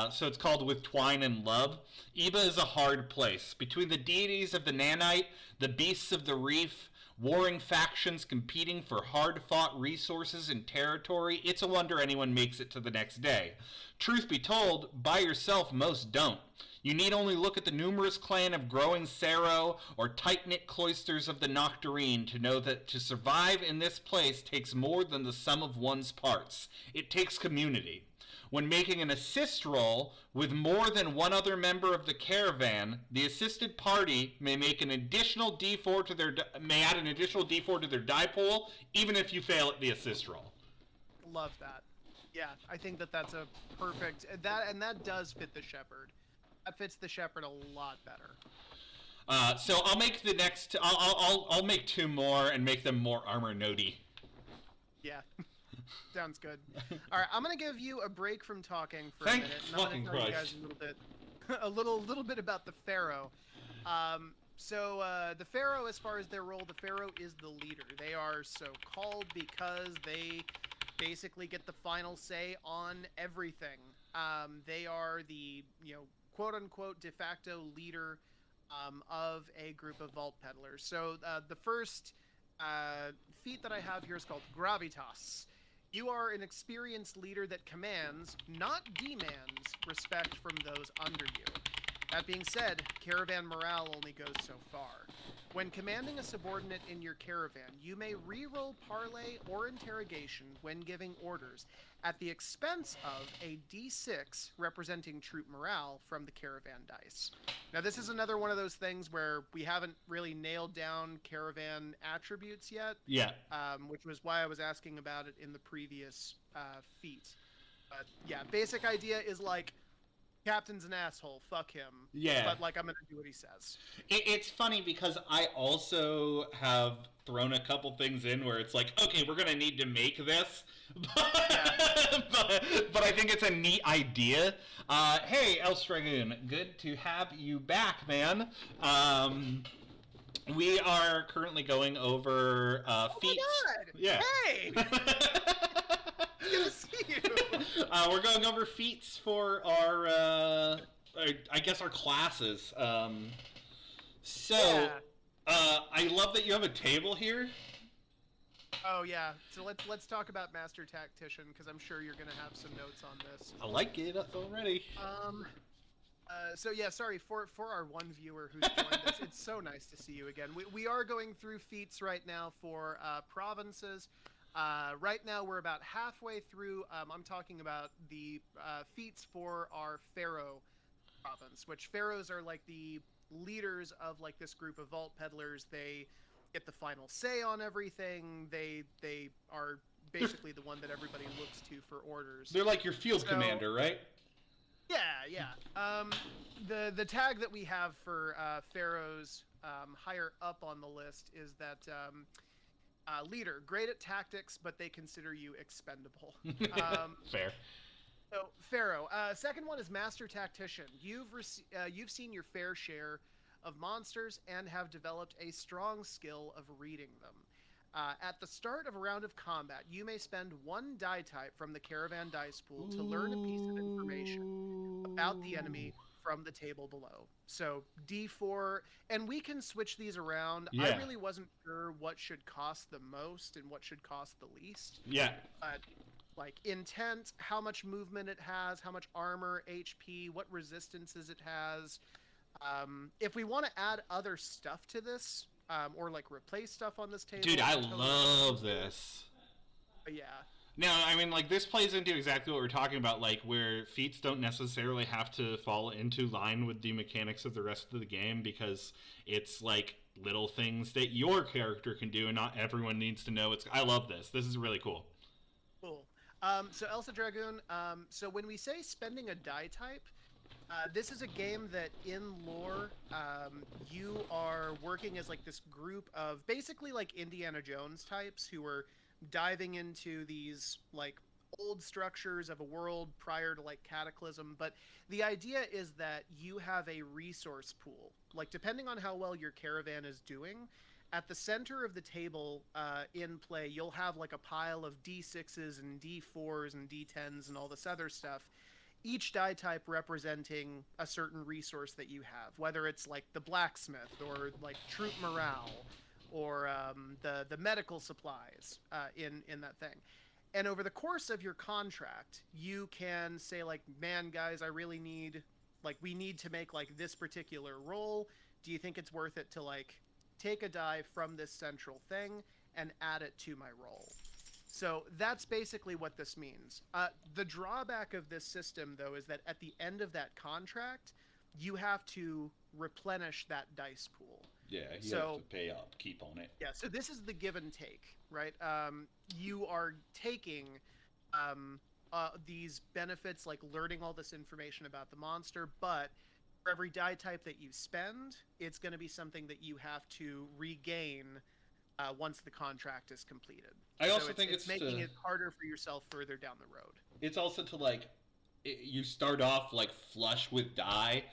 So it's called With Twine and Love. Eva is a hard place. Between the deities of the nanite, the beasts of the reef, warring factions competing for hard-fought resources and territory, it's a wonder anyone makes it to the next day. Truth be told, by yourself most don't. You need only look at the numerous clan of growing Sero or tight-knit cloisters of the Nocturne to know that to survive in this place takes more than the sum of one's parts. It takes community. When making an assist roll with more than one other member of the caravan, the assisted party may make an additional D4 to their add an additional D4 to their die pool, even if you fail at the assist roll. Love that. Yeah, I think that's a perfect that does fit the Shepherd. That fits the Shepherd a lot better. So I'll make the next. I'll make 2 more and make them more armor nodey. Yeah. Sounds good. All right, I'm gonna give you a break from talking for Thank a minute, and I'm fucking gonna tell you Christ. guys a little bit about the Pharaoh. So the Pharaoh, as far as their role, the Pharaoh is the leader. They are so called because they basically get the final say on everything. They are the quote unquote de facto leader of a group of vault peddlers. So the first feat that I have here is called Gravitas. You are an experienced leader that commands, not demands, respect from those under you. That being said, caravan morale only goes so far. When commanding a subordinate in your caravan, you may re-roll parley or interrogation when giving orders at the expense of a D6 representing troop morale from the caravan dice. Now this is another one of those things where we haven't really nailed down caravan attributes yet. Yeah. Which was why I was asking about it in the previous feat. But yeah, basic idea is Captain's an asshole, fuck him. Yeah. But I'm gonna do what he says. It's funny because I also have thrown a couple things in where it's okay, we're gonna need to make this, but I think it's a neat idea. Hey, El Stragoon, good to have you back, man. We are currently going over feats. Oh my God! Yeah. Hey! Good to see you. We're going over feats for our, I guess, our classes. Yeah. I love that you have a table here. Oh yeah. So let's talk about Master Tactician because I'm sure you're gonna have some notes on this. I like it already. So yeah, sorry for our one viewer who's joined us. It's so nice to see you again. We are going through feats right now for provinces. Right now we're about halfway through. I'm talking about the feats for our Pharaoh province, which Pharaohs are like the leaders of like this group of vault peddlers. They get the final say on everything. They are basically the one that everybody looks to for orders. They're like your field commander, right? Yeah. The tag that we have for Pharaohs higher up on the list is that leader, great at tactics, but they consider you expendable. Fair. So Pharaoh. Second one is Master Tactician. You've seen your fair share of monsters and have developed a strong skill of reading them. At the start of a round of combat, you may spend one die type from the caravan dice pool to learn a piece of information about the enemy from the table below. So D4, and we can switch these around. Yeah. I really wasn't sure what should cost the most and what should cost the least. Yeah. Like intent, how much movement it has, how much armor, HP, what resistances it has. If we want to add other stuff to this, or like replace stuff on this table. Dude, I love this. Yeah. No, I mean, like, this plays into exactly what we're talking about, like, where feats don't necessarily have to fall into line with the mechanics of the rest of the game, because it's, like, little things that your character can do, and not everyone needs to know. I love this. This is really cool. Cool. So Elsa Dragoon, so when we say spending a die type, this is a game that in lore, you are working as, like, this group of basically, like, Indiana Jones types who are diving into these like old structures of a world prior to like Cataclysm. But the idea is that you have a resource pool, like depending on how well your caravan is doing, at the center of the table in play you'll have like a pile of D6s and D4s and D10s and all this other stuff, each die type representing a certain resource that you have, whether it's like the blacksmith or like troop morale or the medical supplies in that thing. And over the course of your contract, you can say like, man, guys, I really need, like, we need to make like this particular roll. Do you think it's worth it to like take a die from this central thing and add it to my roll? So that's basically what this means. The drawback of this system, though, is that at the end of that contract, you have to replenish that dice pool. Yeah, you so, have to pay up, keep on it. Yeah, so this is the give and take, right? You are taking these benefits, like learning all this information about the monster, but for every die type that you spend, it's going to be something that you have to regain once the contract is completed. I also think it's making it harder for yourself further down the road. It's also to, like, you start off, like, flush with die,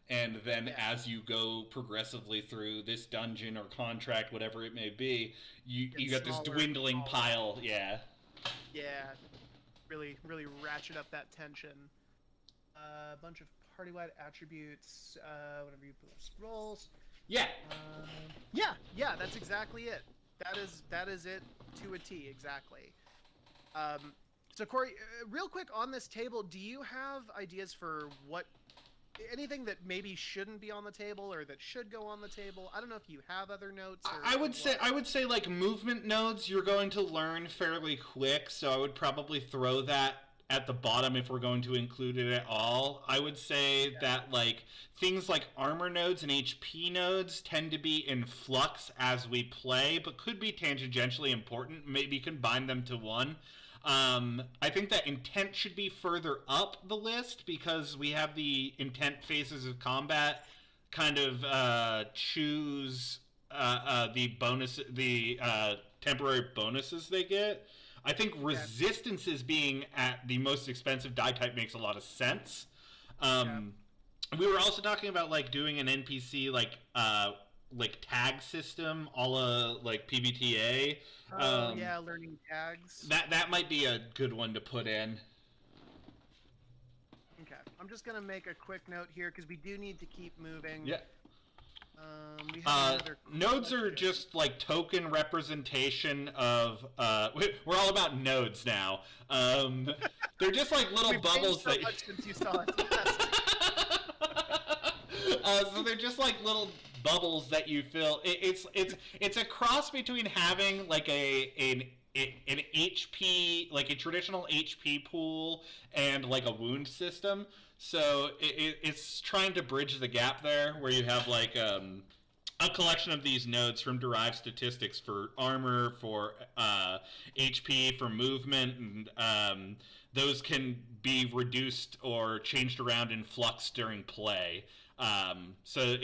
and then as you go progressively through this dungeon or contract, whatever it may be, you got this dwindling pile. Yeah. Really ratchet up that tension. A bunch of party-wide attributes, whatever you rolls. Yeah, that's exactly it. That is it to a T, exactly. So Corey, real quick on this table, do you have ideas for anything that maybe shouldn't be on the table or that should go on the table? I don't know if you have other notes. I would say like movement nodes you're going to learn fairly quick, so I would probably throw that at the bottom if we're going to include it at all. I would say that like things like armor nodes and HP nodes tend to be in flux as we play, but could be tangentially important. Maybe combine them to one. I think that intent should be further up the list because we have the intent phases of combat kind of choose the temporary bonuses they get. I think resistances being at the most expensive die type makes a lot of sense. We were also talking about like doing an NPC like tag system, a la like PBTA. Learning tags. That might be a good one to put in. I'm just gonna make a quick note here because we do need to keep moving. Yeah. We have another Nodes are question. just like token representation of. We're all about nodes now. They're just like little We've bubbles changed so that. much since you saw us. So they're just like little bubbles that you fill. It's a cross between having like an HP, like a traditional HP pool, and like a wound system. So it's trying to bridge the gap there, where you have like a collection of these nodes from derived statistics for armor, for HP, for movement, and those can be reduced or changed around in flux during play. So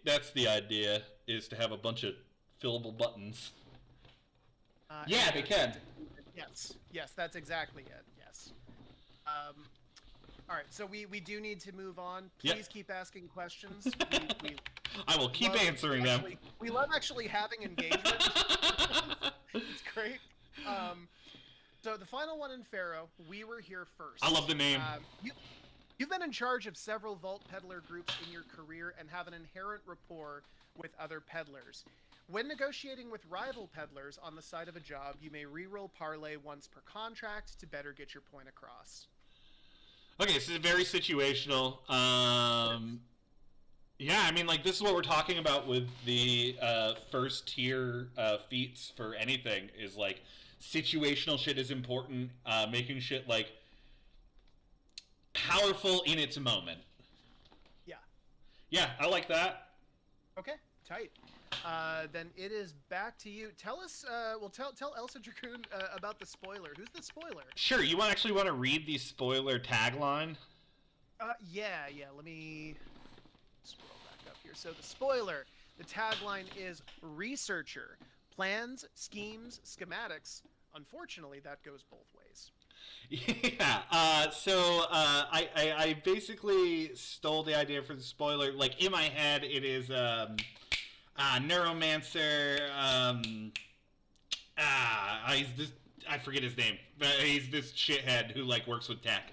that's the idea, is to have a bunch of fillable buttons. Yeah, they can. Yes, that's exactly it. Yes. All right, so we do need to move on. Please Yep. keep asking questions. We I will keep answering them. We love actually having engagement. It's great. So the final one in Pharaoh, we were here first. I love the name. You've been in charge of several Vault Peddler groups in your career and have an inherent rapport with other peddlers. When negotiating with rival peddlers on the side of a job, you may reroll parlay once per contract to better get your point across. Okay, so it's very situational. Yeah, I mean, like, this is what we're talking about with the first tier feats for anything, is, like, situational shit is important, making shit, like, powerful in its moment. Yeah. Yeah, I like that. Okay, tight. Then it is back to you. Tell us, tell Elsa Dragoon about the spoiler. Who's the spoiler? Sure, you actually want to read the spoiler tagline? Yeah, let me scroll back up here. So the spoiler, the tagline is researcher, plans, schemes, schematics. Unfortunately, that goes both ways. Yeah, so I basically stole the idea for the spoiler. Like, in my head, it is, Neuromancer, he's this, I forget his name, but he's this shithead who, like, works with tech.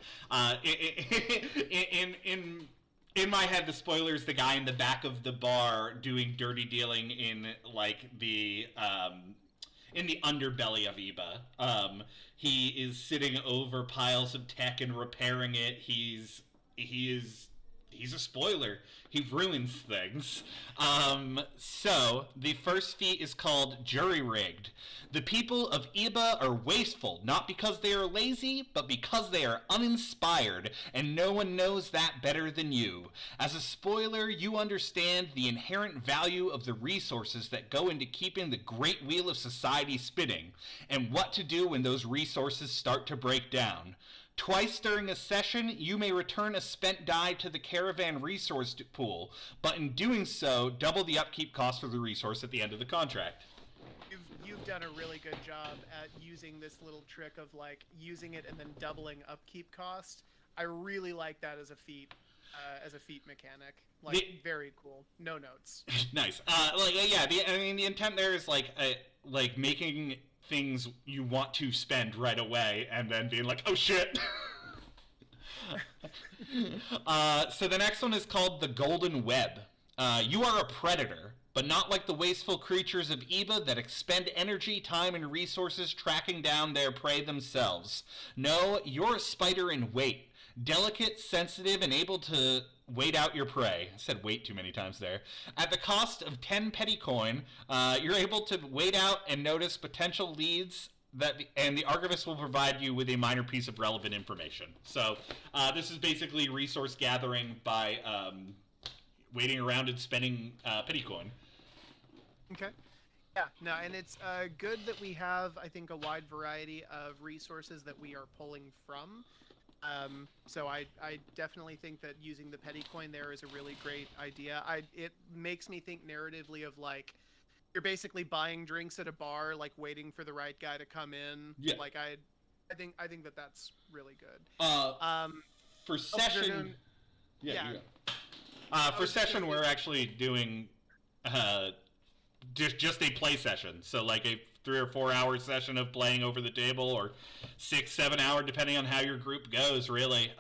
In my head, the spoiler is the guy in the back of the bar doing dirty dealing in, like, in the underbelly of EBA. He is sitting over piles of tech and repairing it. He's a spoiler. He ruins things. So, the first feat is called Jury-Rigged. The people of Iba are wasteful, not because they are lazy, but because they are uninspired, and no one knows that better than you. As a spoiler, you understand the inherent value of the resources that go into keeping the great wheel of society spinning, and what to do when those resources start to break down. Twice during a session, you may return a spent die to the caravan resource pool, but in doing so, double the upkeep cost for the resource at the end of the contract. You've done a really good job at using this little trick of, like, using it and then doubling upkeep cost. I really like that as a feat mechanic. Like, very cool. No notes. Nice. The intent there is like making things you want to spend right away, and then being like, oh shit. So the next one is called the Golden Web. You are a predator, but not like the wasteful creatures of Eba that expend energy, time, and resources tracking down their prey themselves. No, you're a spider in weight. Delicate, sensitive, and able to wait out your prey. I said wait too many times there. At the cost of 10 petty coin, you're able to wait out and notice potential leads, and the Archivist will provide you with a minor piece of relevant information. So this is basically resource gathering by waiting around and spending petty coin. Okay. Yeah, no, and it's good that we have, I think, a wide variety of resources that we are pulling from. So I definitely think that using the petty coin there is a really great idea. It makes me think narratively of, like, you're basically buying drinks at a bar, like waiting for the right guy to come in. Yeah. Like I think that that's really good. For session, for session we're actually doing just a play session. So like a 3 or 4 hour session of playing over the table, or 6-7 hour, depending on how your group goes. Really.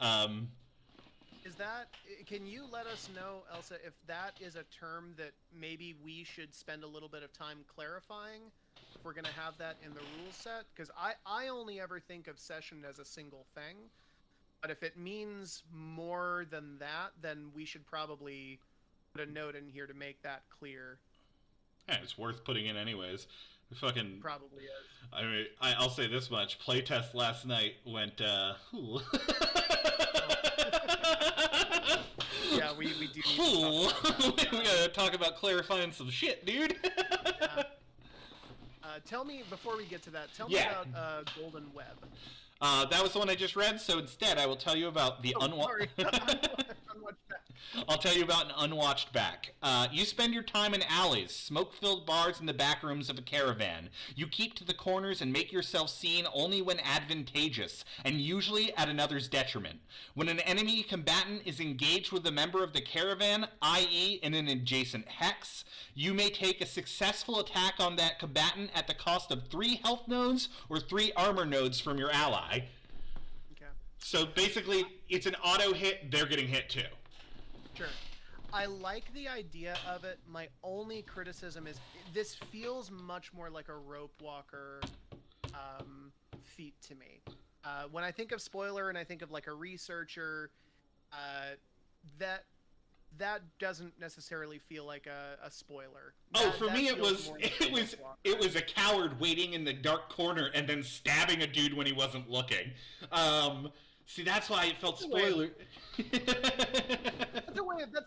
that? Can you let us know, Elsa, if that is a term that maybe we should spend a little bit of time clarifying? If we're gonna have that in the rule set, because I only ever think of session as a single thing, but if it means more than that, then we should probably put a note in here to make that clear. Yeah, it's worth putting in anyways. Fucking Probably is. I mean, I'll say this much: playtest last night went. Ooh. Yeah, we do need to talk about that. We gotta talk about clarifying some shit, dude. Yeah. Tell me, before we get to that, tell me about Golden Web. That was the one I just read, so instead I will tell you about the Sorry. I'll tell you about an unwatched back. You spend your time in alleys, smoke-filled bars, and the back rooms of a caravan. You keep to the corners and make yourself seen only when advantageous, and usually at another's detriment. When an enemy combatant is engaged with a member of the caravan, i.e. in an adjacent hex, you may take a successful attack on that combatant at the cost of 3 health nodes or 3 armor nodes from your ally. Okay. So basically, it's an auto hit, they're getting hit too. Sure. I like the idea of it. My only criticism is this feels much more like a rope walker feat to me. When I think of spoiler and I think of like a researcher, that doesn't necessarily feel like a spoiler. For me it was a coward waiting in the dark corner and then stabbing a dude when he wasn't looking. See, that's why it felt spoiler. That's a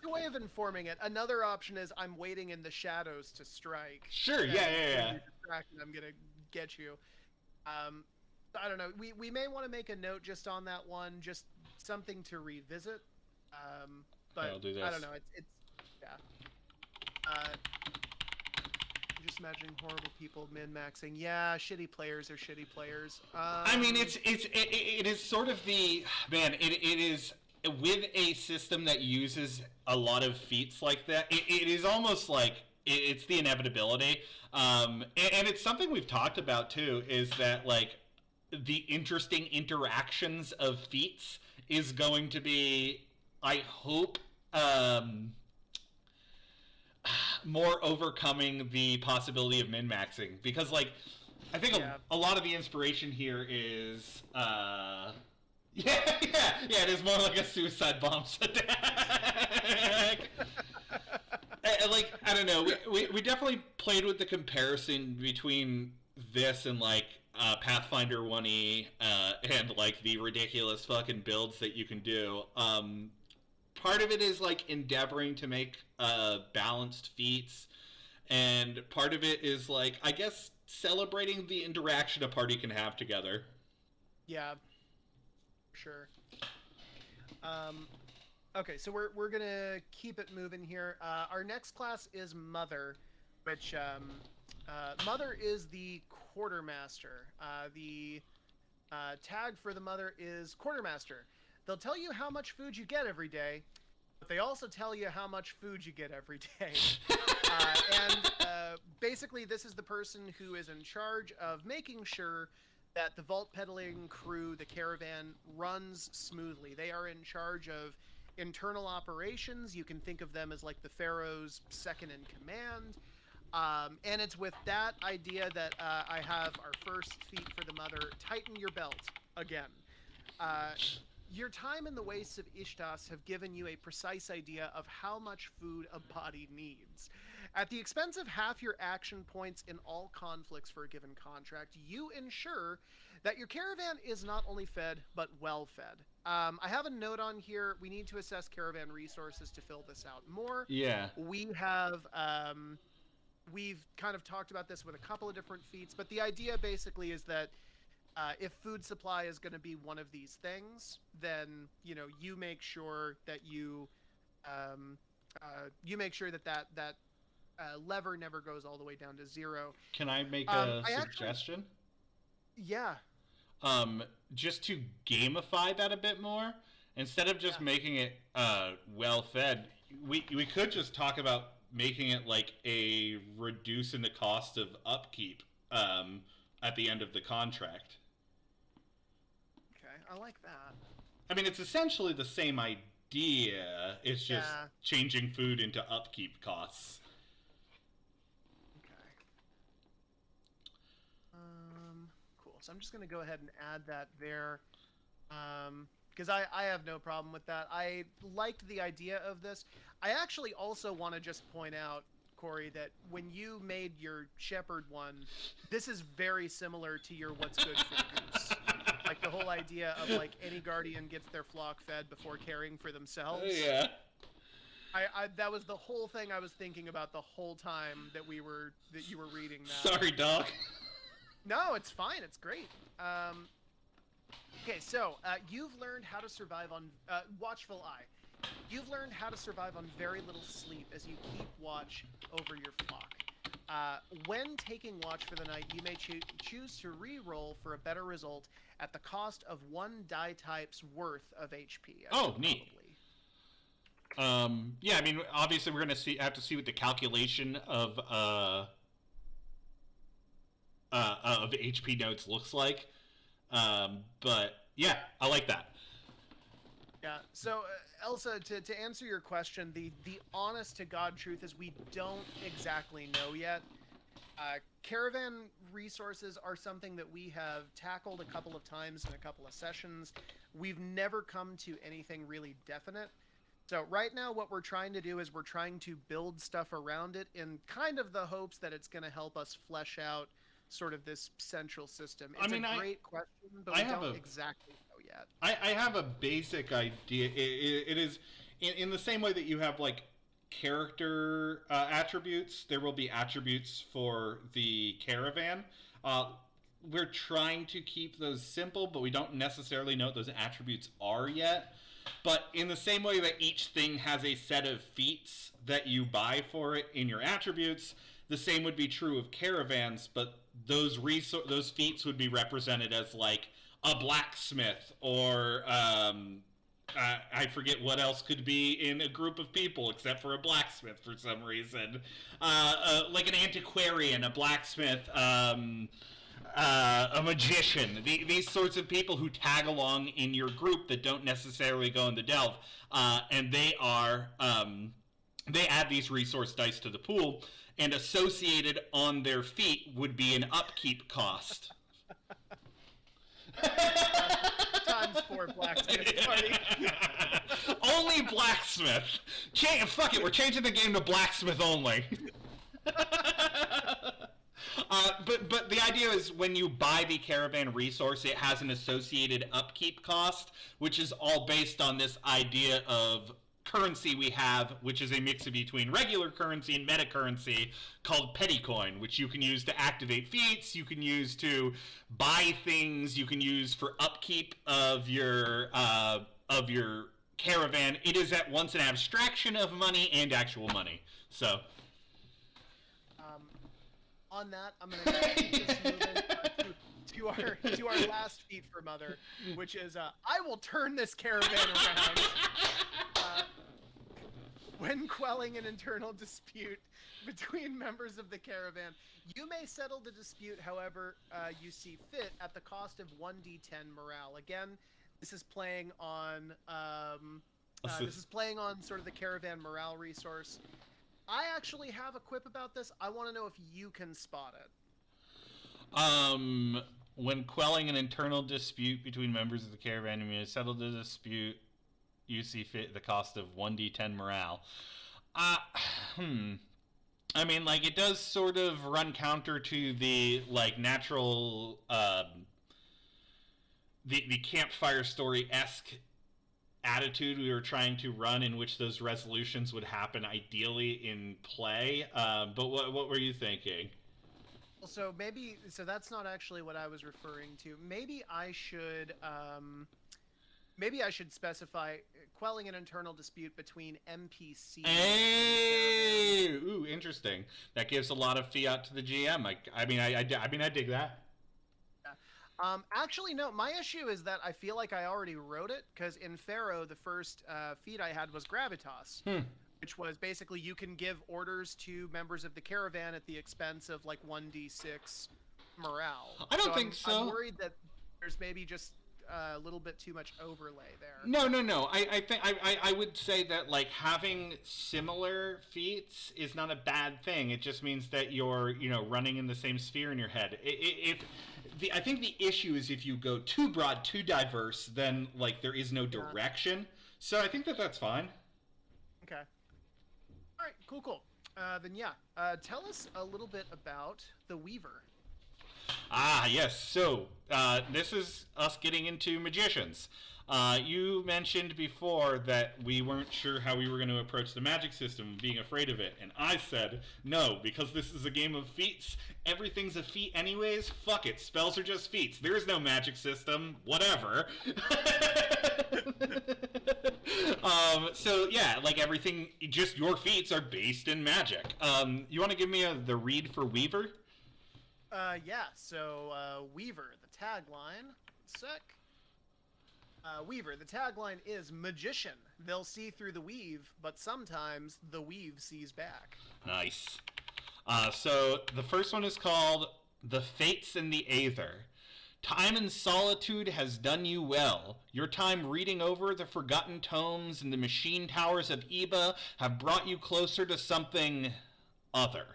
way of informing it. Another option is I'm waiting in the shadows to strike. Sure, yeah. I'm gonna get you. I don't know. We may want to make a note just on that one, just something to revisit. But I'll do this. I don't know. It's just imagining horrible people min-maxing. Yeah, shitty players are shitty players. I mean, it is sort of the man. It is with a system that uses a lot of feats like that. It is almost like it's the inevitability, and it's something we've talked about too. Is that like the interesting interactions of feats is going to be, I hope, more overcoming the possibility of min-maxing, because like I think a lot of the inspiration here is it is more like a suicide bombs attack. Like, I don't know, we definitely played with the comparison between this and like Pathfinder 1E and like the ridiculous fucking builds that you can do. Part of it is like endeavoring to make balanced feats, and part of it is like, I guess, celebrating the interaction a party can have together. Yeah, sure. Okay, so we're gonna keep it moving here. Our next class is Mother, which Mother is the quartermaster. The tag for the Mother is quartermaster. They'll tell you how much food you get every day, but they also tell you how much food you get every day. Basically, this is the person who is in charge of making sure that the vault peddling crew, the caravan, runs smoothly. They are in charge of internal operations. You can think of them as like the Pharaoh's second in command. And it's with that idea that I have our first feat for the Mother: tighten your belt again. Your time in the wastes of Ishtas have given you a precise idea of how much food a body needs. At the expense of half your action points in all conflicts for a given contract, you ensure that your caravan is not only fed, but well fed. I have a note on here. We need to assess caravan resources to fill this out more. Yeah. We have... we've kind of talked about this with a couple of different feats, but the idea basically is that if food supply is going to be one of these things, then you make sure that you make sure that lever never goes all the way down to 0. Can I make a suggestion? Yeah. Just to gamify that a bit more, instead of just making it well fed, we could just talk about making it like a reduce in the cost of upkeep at the end of the contract. Okay, I like that. I mean, it's essentially the same idea, idea. It's just changing food into upkeep costs. Okay. Cool. So I'm just going to go ahead and add that there. Because I have no problem with that. I liked the idea of this. I actually also want to just point out, Corey, that when you made your shepherd one, this is very similar to your what's good for the goose. Like the whole idea of like any guardian gets their flock fed before caring for themselves. Yeah. I that was the whole thing I was thinking about the whole time that you were reading that. Sorry, dog. No, it's fine. It's great. Okay, so you've learned how to survive on watchful eye. You've learned how to survive on very little sleep as you keep watch over your flock. When taking watch for the night, you may choose to re-roll for a better result at the cost of 1 die type's worth of HP. Oh, neat. Yeah, I mean, obviously we're gonna have to see what the calculation of HP notes looks like. But yeah, I like that. Yeah. So, Elsa, to answer your question, the honest to God truth is we don't exactly know yet. Caravan resources are something that we have tackled a couple of times in a couple of sessions. We've never come to anything really definite. So right now what we're trying to do is we're trying to build stuff around it in kind of the hopes that it's going to help us flesh out sort of this central system. It's a great question, but we don't exactly know yet. I have a basic idea. It is in the same way that you have like character attributes, there will be attributes for the caravan. We're trying to keep those simple, but we don't necessarily know what those attributes are yet. But in the same way that each thing has a set of feats that you buy for it in your attributes, the same would be true of caravans, but those feats would be represented as like a blacksmith or I forget what else could be in a group of people except for a blacksmith for some reason. Like an antiquarian, a blacksmith, a magician. These sorts of people who tag along in your group that don't necessarily go in the delve, and they add these resource dice to the pool, and associated on their feet would be an upkeep cost. Times 4 blacksmith party. Only blacksmith. Fuck it, we're changing the game to blacksmith only. But the idea is when you buy the caravan resource, it has an associated upkeep cost, which is all based on this idea of currency we have, which is a mix between regular currency and meta currency called petty coin, which you can use to activate feats, you can use to buy things, you can use for upkeep of your caravan. It is at once an abstraction of money and actual money. So on that, I'm going to just move to our last feat for Mother, which is I will turn this caravan around. When quelling an internal dispute between members of the caravan, you may settle the dispute however you see fit at the cost of 1d10 morale. Again, this is playing on sort of the caravan morale resource. I actually have a quip about this. I want to know if you can spot it. When quelling an internal dispute between members of the caravan, you may settle the dispute you see fit the cost of 1d10 morale. I mean, like, it does sort of run counter to the, like, natural, the campfire story-esque attitude we were trying to run, in which those resolutions would happen ideally in play. But what were you thinking? So that's not actually what I was referring to. Maybe I should specify quelling an internal dispute between NPCs. Hey! Ooh, interesting. That gives a lot of fiat to the GM. I dig that. Yeah. Actually, no. My issue is that I feel like I already wrote it, because in Pharaoh, the first feat I had was Gravitas, which was basically you can give orders to members of the caravan at the expense of like 1d6 morale. I don't think so. I'm worried that there's maybe just a little bit too much overlay there. No. I think I would say that like having similar feats is not a bad thing. It just means that you're running in the same sphere in your head. I think the issue is if you go too broad, too diverse, then like there is no direction. So I think that's fine. Okay. All right. Cool. Then tell us a little bit about the Weaver. Ah, yes. So, this is us getting into magicians. You mentioned before that we weren't sure how we were going to approach the magic system, being afraid of it. And I said, no, because this is a game of feats. Everything's a feat anyways. Fuck it. Spells are just feats. There is no magic system. Whatever. So, yeah, like everything, just your feats are based in magic. You want to give me the read for Weaver? So Weaver, the tagline, Weaver, the tagline is magician. They'll see through the weave, but sometimes the weave sees back. Nice. So the first one is called The Fates and the Aether. Time and solitude has done you well. Your time reading over the forgotten tomes in the machine towers of Eba have brought you closer to something other.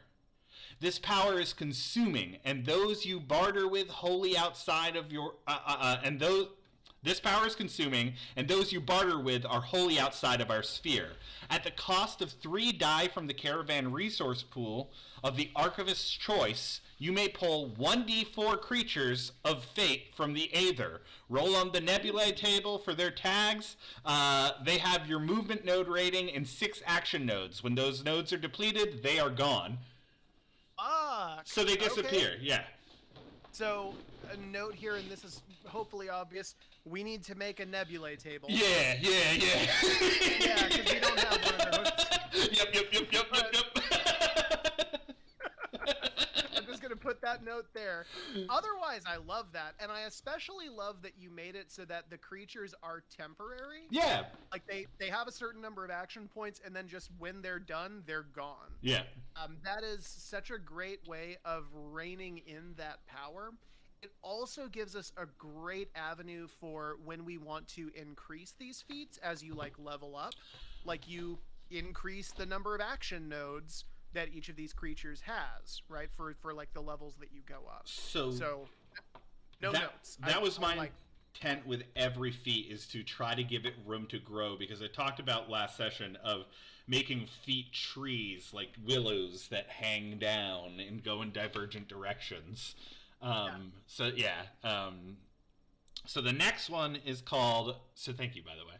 This power is consuming, and those you barter with wholly outside of your this power is consuming, and those you barter with are wholly outside of our sphere. At the cost of 3 die from the caravan resource pool of the Archivist's choice, you may pull 1d4 creatures of fate from the Aether. Roll on the nebulae table for their tags. They have your movement node rating and 6 action nodes. When those nodes are depleted, they are gone. So they disappear, okay. Yeah. So, a note here, and this is hopefully obvious, we need to make a nebulae table. Yeah. Yeah, because we don't have one of those. Yep. I'm just going to put that note there. Otherwise, I love that, and I especially love that you made it so that the creatures are temporary. Yeah. Like, they have a certain number of action points, and then just when they're done, they're gone. Yeah. That is such a great way of reining in that power. It also gives us a great avenue for when we want to increase these feats as you like level up. Like you increase the number of action nodes that each of these creatures has, right? For like the levels that you go up. So no notes. That was my intent with every feat, is to try to give it room to grow, because I talked about last session of making feat trees like willows that hang down and go in divergent directions. So the next one is called, so thank you, by the way.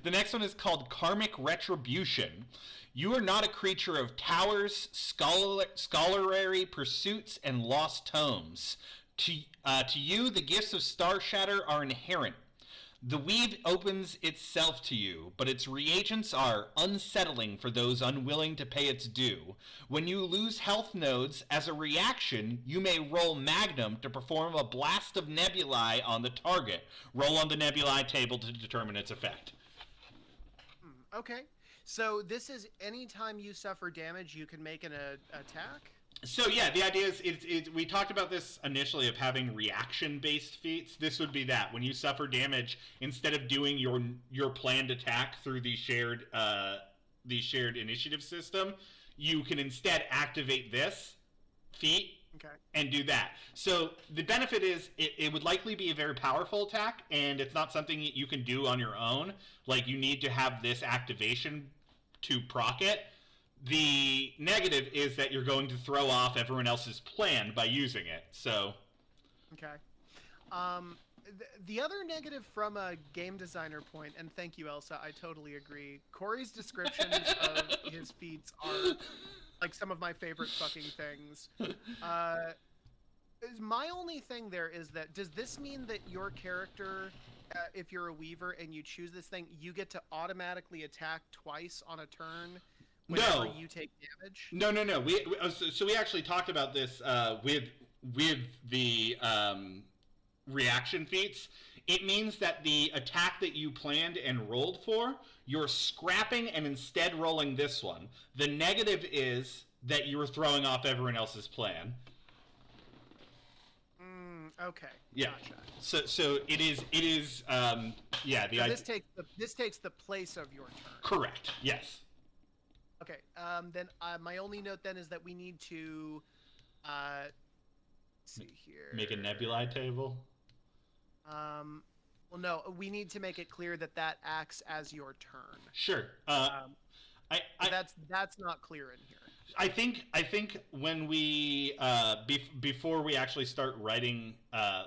The next one is called Karmic Retribution. You are not a creature of towers, scholarly pursuits, and lost tomes. To you, the gifts of Star Shatter are inherent. The weave opens itself to you, but its reagents are unsettling for those unwilling to pay its due. When you lose health nodes, as a reaction, you may roll Magnum to perform a blast of nebulae on the target. Roll on the nebulae table to determine its effect. Okay. So this is anytime you suffer damage, you can make an attack? So yeah, the idea is we talked about this initially of having reaction-based feats. This would be that. When you suffer damage, instead of doing your planned attack through the shared initiative system, you can instead activate this feat and do that. So the benefit is it would likely be a very powerful attack, and it's not something that you can do on your own. Like, you need to have this activation to proc it. The negative is that you're going to throw off everyone else's plan by using it. So, okay. The other negative from a game designer point, and thank you, Elsa, I totally agree. Corey's descriptions of his feats are like some of my favorite fucking things. My only thing there is that, does this mean that your character, if you're a Weaver and you choose this thing, you get to automatically attack twice on a turn? Whenever you take damage? No. We actually talked about this with the reaction feats. It means that the attack that you planned and rolled for, you're scrapping and instead rolling this one. The negative is that you were throwing off everyone else's plan. Okay. Yeah. Gotcha. So it is yeah, the So idea. this takes the place of your turn. Correct. Yes. Okay. Then my only note then is that we need to let's see here. Make a nebulae table. Well, no, we need to make it clear that that acts as your turn. Sure. That's not clear in here. I think when we before we actually start writing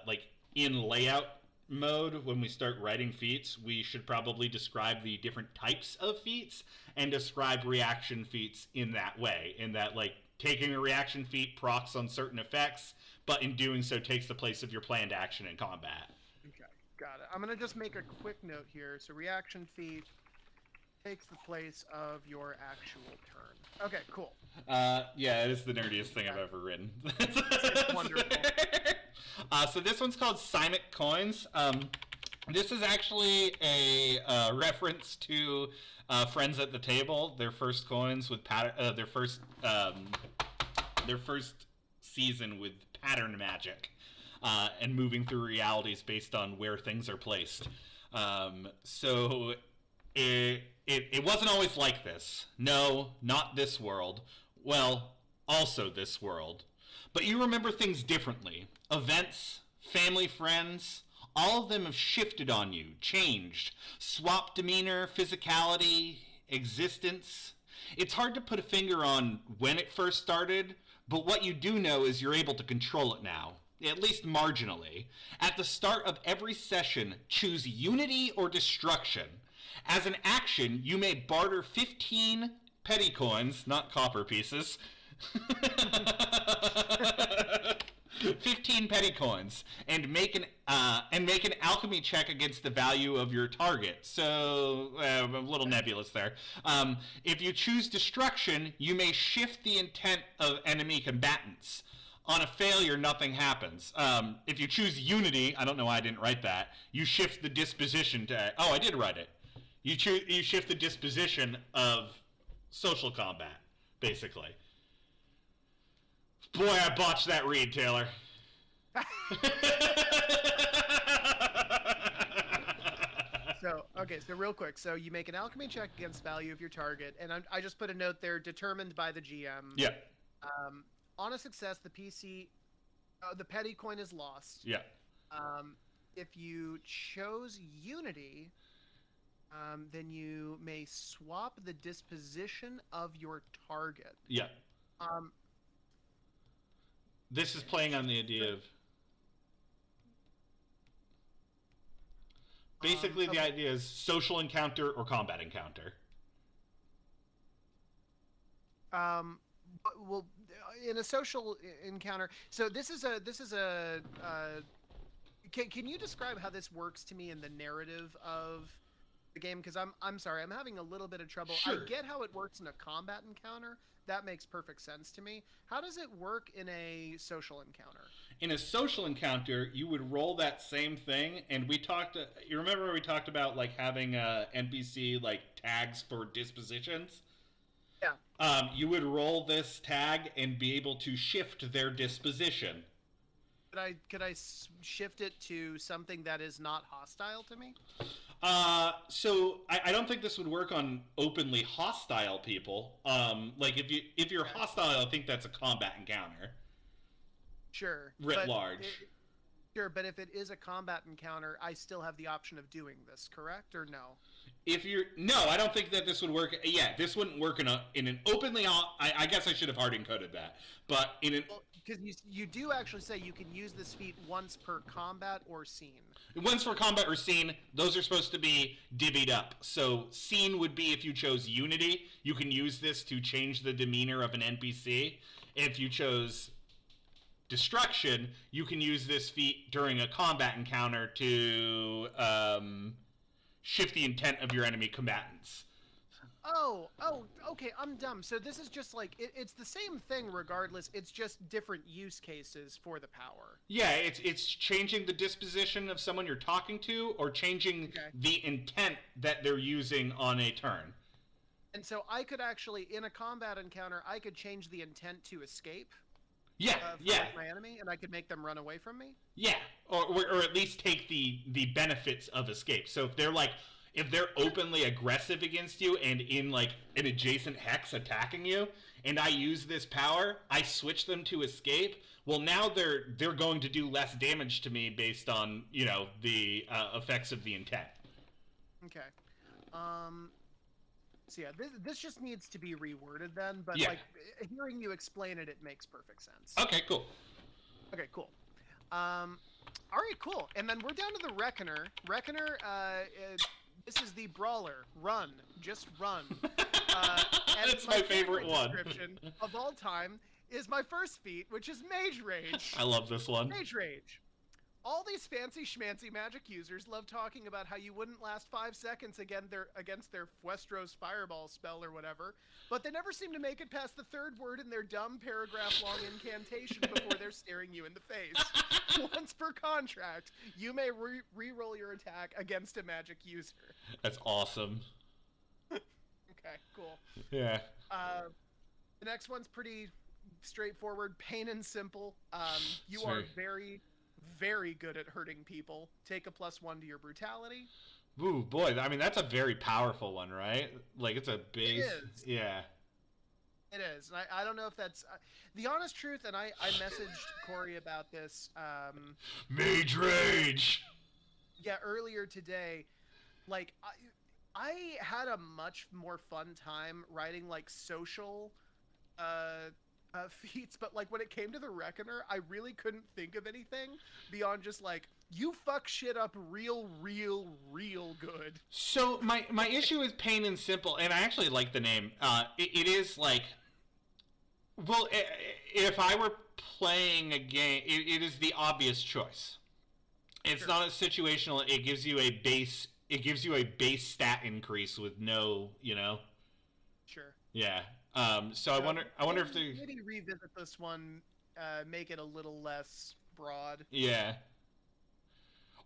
like in layout mode, when we start writing feats, we should probably describe the different types of feats and describe reaction feats in that way. In that, like, taking a reaction feat procs on certain effects, but in doing so takes the place of your planned action in combat. Okay, got it. I'm gonna just make a quick note here. So reaction feat takes the place of your actual turn. Okay, cool. Yeah, it is the nerdiest thing I've ever written. It's wonderful. So this one's called Cymic Coins. This is actually a reference to Friends at the Table. Their first coins with their first season with pattern magic, and moving through realities based on where things are placed. So it wasn't always like this. No, not this world. Well, also this world. But you remember things differently. Events, family, friends, all of them have shifted on you, changed, swapped demeanor, physicality, existence. It's hard to put a finger on when it first started, but what you do know is you're able to control it now, at least marginally. At the start of every session, choose unity or destruction. As an action, you may barter 15 petty coins, not copper pieces. 15 petty coins, and make an alchemy check against the value of your target. So a little nebulous there. If you choose destruction, you may shift the intent of enemy combatants. On a failure, nothing happens. If you choose unity, I don't know why I didn't write that. You shift the disposition to. Oh, I did write it. You shift the disposition of social combat, basically. Boy, I botched that read, Taylor. So real quick. So you make an alchemy check against value of your target, and I just put a note there, determined by the GM. Yeah. On a success, the petty coin is lost. Yeah. If you chose unity, then you may swap the disposition of your target. Yeah. This is playing on the idea of... Basically, the idea is social encounter or combat encounter. Well, in a social encounter, so this is a. Can you describe how this works to me in the narrative of the game? Because I'm sorry, I'm having a little bit of trouble. Sure. I get how it works in a combat encounter. That makes perfect sense to me. How does it work in a social encounter? In a social encounter, you would roll that same thing, and we talked. You remember we talked about like having NPC like tags for dispositions. Yeah. You would roll this tag and be able to shift their disposition. Could I shift it to something that is not hostile to me? So I don't think this would work on openly hostile people. Like if you're hostile, I think that's a combat encounter. Sure. Writ large. Sure, but if it is a combat encounter, I still have the option of doing this, correct or no? I don't think that this would work. Yeah, this wouldn't work in an openly. I guess I should have hard encoded that, but because you do actually say you can use this feat once per combat or scene. Once per combat or scene, those are supposed to be divvied up. So scene would be if you chose unity, you can use this to change the demeanor of an NPC. If you chose destruction, you can use this feat during a combat encounter to shift the intent of your enemy combatants. Oh, okay, I'm dumb. So this is just like, it's the same thing regardless, it's just different use cases for the power. Yeah, it's changing the disposition of someone you're talking to, or changing the intent that they're using on a turn. And so I could actually, in a combat encounter, I could change the intent to escape. Yeah, for yeah, like, my enemy, and I could make them run away from me. yeah, or at least take the benefits of escape. So if they're openly aggressive against you and in like an adjacent hex attacking you, and I use this power, I switch them to escape. Well, now they're going to do less damage to me based on the effects of the intent. Okay. So yeah, this just needs to be reworded then, but Yeah. like hearing you explain it, it makes perfect sense. Okay, cool. Okay, cool. All right, cool. And then we're down to the Reckoner. Reckoner, this is the brawler. Run, just run. And That's my favorite one. description of all time is my first feat, which is Mage Rage. I love this one. Mage Rage. All these fancy schmancy magic users love talking about how you wouldn't last 5 seconds against their Fuestro's Fireball spell or whatever, but they never seem to make it past the third word in their dumb paragraph-long incantation before they're staring you in the face. Once per contract, you may re-roll your attack against a magic user. That's awesome. Okay, cool. Yeah. The next one's pretty straightforward, plain and simple. You Sorry. are very, very good at hurting people. Take a +1 to your brutality. Ooh, boy, I mean, that's a very powerful one, right? Like, it's a base. It is. Yeah. It is. And I don't know if that's... the honest truth, and I messaged Corey about this, Mage Rage! yeah, earlier today. Like, I had a much more fun time writing, like, social feats, but like when it came to the Reckoner, I really couldn't think of anything beyond just like, you fuck shit up real good. So my issue is plain and simple, and I actually like the name. It is like, well, if I were playing a game, it is the obvious choice. It's Sure. not a situational. It gives you a base. It gives you a base stat increase with no, Sure. Yeah. So I wonder if they. maybe revisit this one, make it a little less broad. Yeah.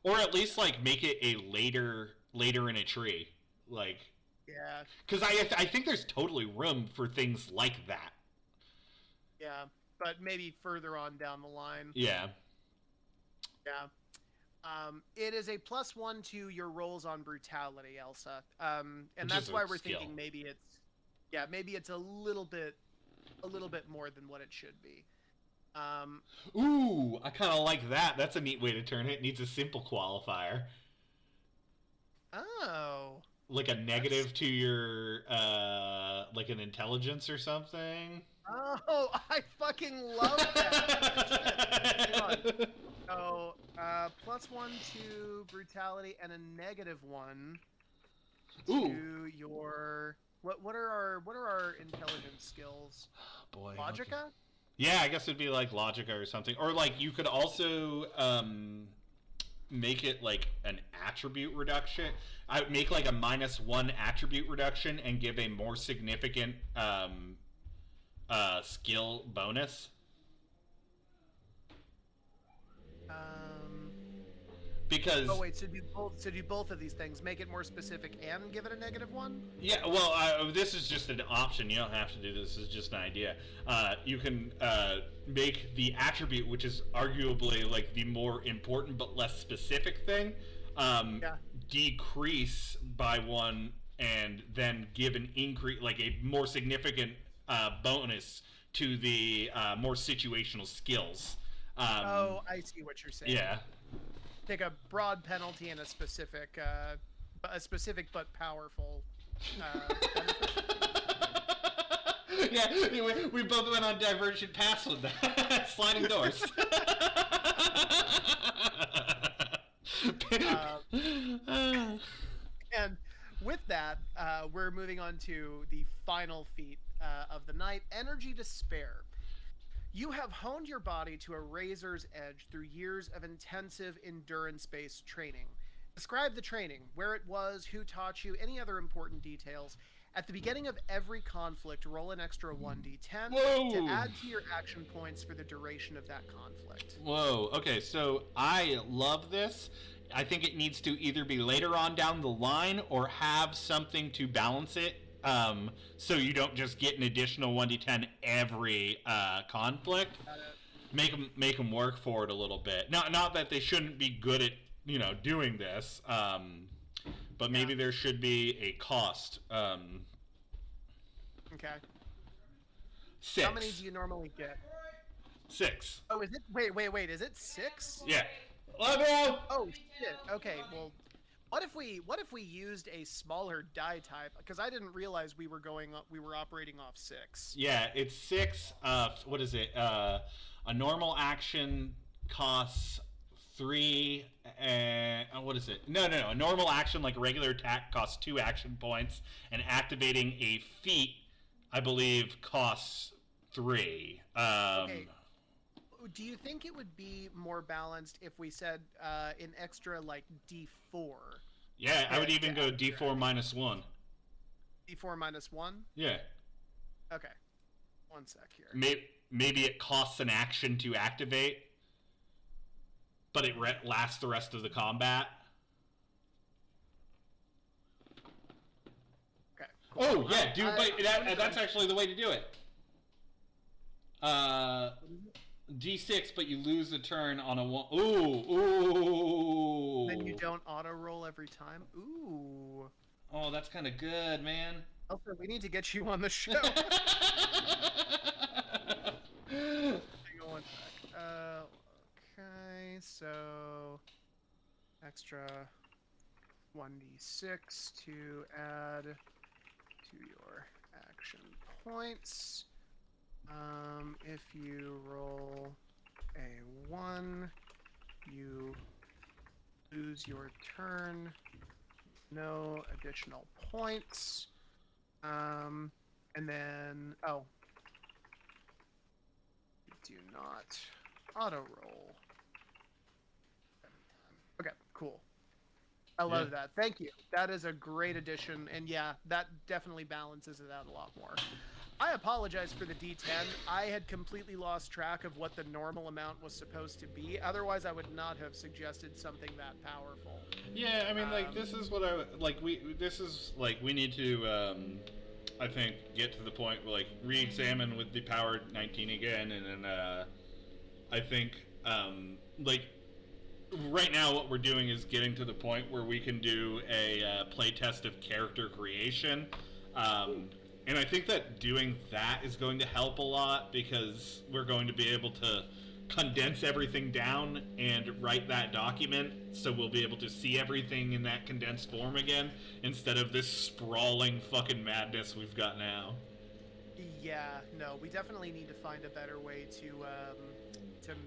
Or at least like make it a later in a tree, like. Yeah. Because I think there's totally room for things like that. Yeah. But maybe further on down the line. Yeah. Yeah. It is a +1 to your rolls on brutality, Elsa. And Which that's is why a we're skill. thinking maybe it's a little bit more than what it should be. Ooh, I kind of like that. That's a neat way to turn it. It needs a simple qualifier. Oh. Like a negative to your, like an intelligence or something. Oh, I fucking love that. Hang on. So, +1 to brutality and a -1 Ooh. to your... What are our intelligence skills? Boy. Logica? Okay. Yeah, I guess it'd be like Logica or something. Or like you could also make it like an attribute reduction. I would make like a -1 attribute reduction and give a more significant skill bonus. Because Oh wait, so do both of these things. Make it more specific and give it a -1? yeah, well, this is just an option. You don't have to do this. It's just an idea. You can make the attribute, which is arguably like the more important but less specific thing, decrease by 1, and then give an increase, like a more significant bonus to the more situational skills. Oh, I see what you're saying. Yeah. Take a broad penalty and a specific but powerful benefit. Yeah, we both went on divergent paths with that. Sliding doors. And with that, we're moving on to the final feat of the night, Energy to Spare. You have honed your body to a razor's edge through years of intensive endurance-based training. Describe the training, where it was, who taught you, any other important details. At the beginning of every conflict, roll an extra 1d10 Whoa. to add to your action points for the duration of that conflict. Whoa, okay, so I love this. I think it needs to either be later on down the line or have something to balance it, so you don't just get an additional 1d10 every conflict. make them work for it a little bit. Not that they shouldn't be good at doing this, but maybe there should be a cost. Okay. 6. How many do you normally get? 6. Oh, is it? Wait. Is it 6? Yeah. Level. Oh shit. Okay. Well, what if we used a smaller die type? Because I didn't realize we were operating off 6. Yeah, it's 6. What is it? A normal action costs 3. What is it? No. A normal action, like a regular attack, costs 2 action points, and activating a feat, I believe, costs 3. Okay. Do you think it would be more balanced if we said an extra like D4? Yeah, I would even go D4 minus 1. D4 minus 1? Yeah. Okay. One sec here. Maybe it costs an action to activate, but it lasts the rest of the combat. Okay. Cool. Oh yeah, that's actually the way to do it. D6, but you lose a turn on a 1. Ooh. Then you don't auto roll every time. Ooh. Oh, that's kind of good, man. Elsa, we need to get you on the show. Hang on one sec. Okay, so extra 1d6 to add to your action points. If you roll a 1, you lose your turn. No additional points. And then, you do not auto roll. Okay, cool. I love that. Thank you. That is a great addition, and yeah, that definitely balances it out a lot more. I apologize for the D10. I had completely lost track of what the normal amount was supposed to be. Otherwise, I would not have suggested something that powerful. Yeah, I mean, this is what we need to, I think, get to the point where, re-examine with the power 19 again, and then, I think, right now what we're doing is getting to the point where we can do a playtest of character creation. And I think that doing that is going to help a lot, because we're going to be able to condense everything down and write that document, so we'll be able to see everything in that condensed form again, instead of this sprawling fucking madness we've got now. Yeah, no, we definitely need to find a better way to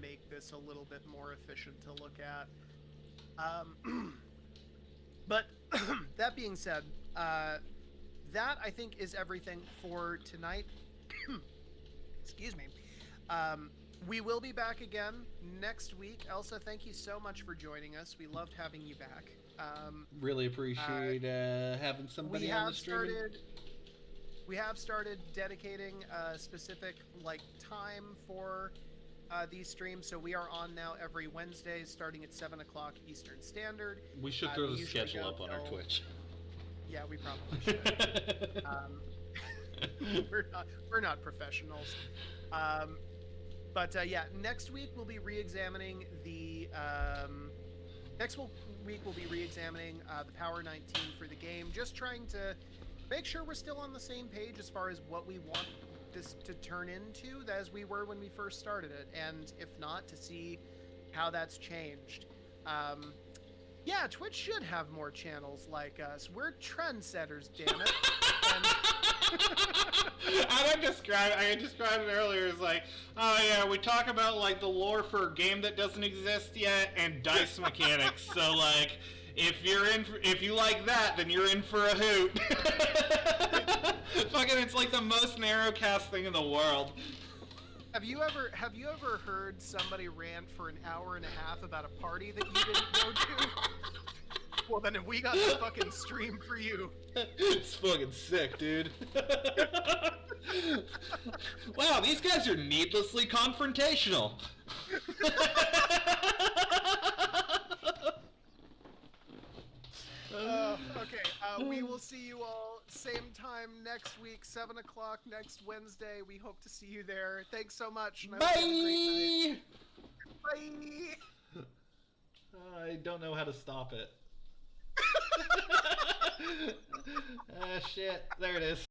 make this a little bit more efficient to look at. But that being said, that, I think, is everything for tonight. Excuse me. We will be back again next week. Elsa, thank you so much for joining us. We loved having you back. Really appreciate having somebody on the stream. We have started dedicating a specific time for these streams, so we are on now every Wednesday, starting at 7 o'clock Eastern Standard. We should throw the schedule up on our Twitch. Yeah, we probably should. We're not professionals. But yeah, next week we'll be re-examining the the Power 19 for the game. Just trying to make sure we're still on the same page as far as what we want this to turn into as we were when we first started it, and if not, to see how that's changed. Yeah, Twitch should have more channels like us. We're trendsetters, damn it. I described it earlier as oh yeah, we talk about the lore for a game that doesn't exist yet and dice mechanics. So if you like that, then you're in for a hoot. Fucking, it's the most narrowcast thing in the world. Have you ever heard somebody rant for an hour and a half about a party that you didn't go to? Well, then we got the fucking stream for you. It's fucking sick, dude. Wow, these guys are needlessly confrontational. Okay, we will see you all same time next week, 7 o'clock next Wednesday. We hope to see you there. Thanks so much. And I hope you have a great night. Bye! Bye! I don't know how to stop it. Ah, shit. There it is.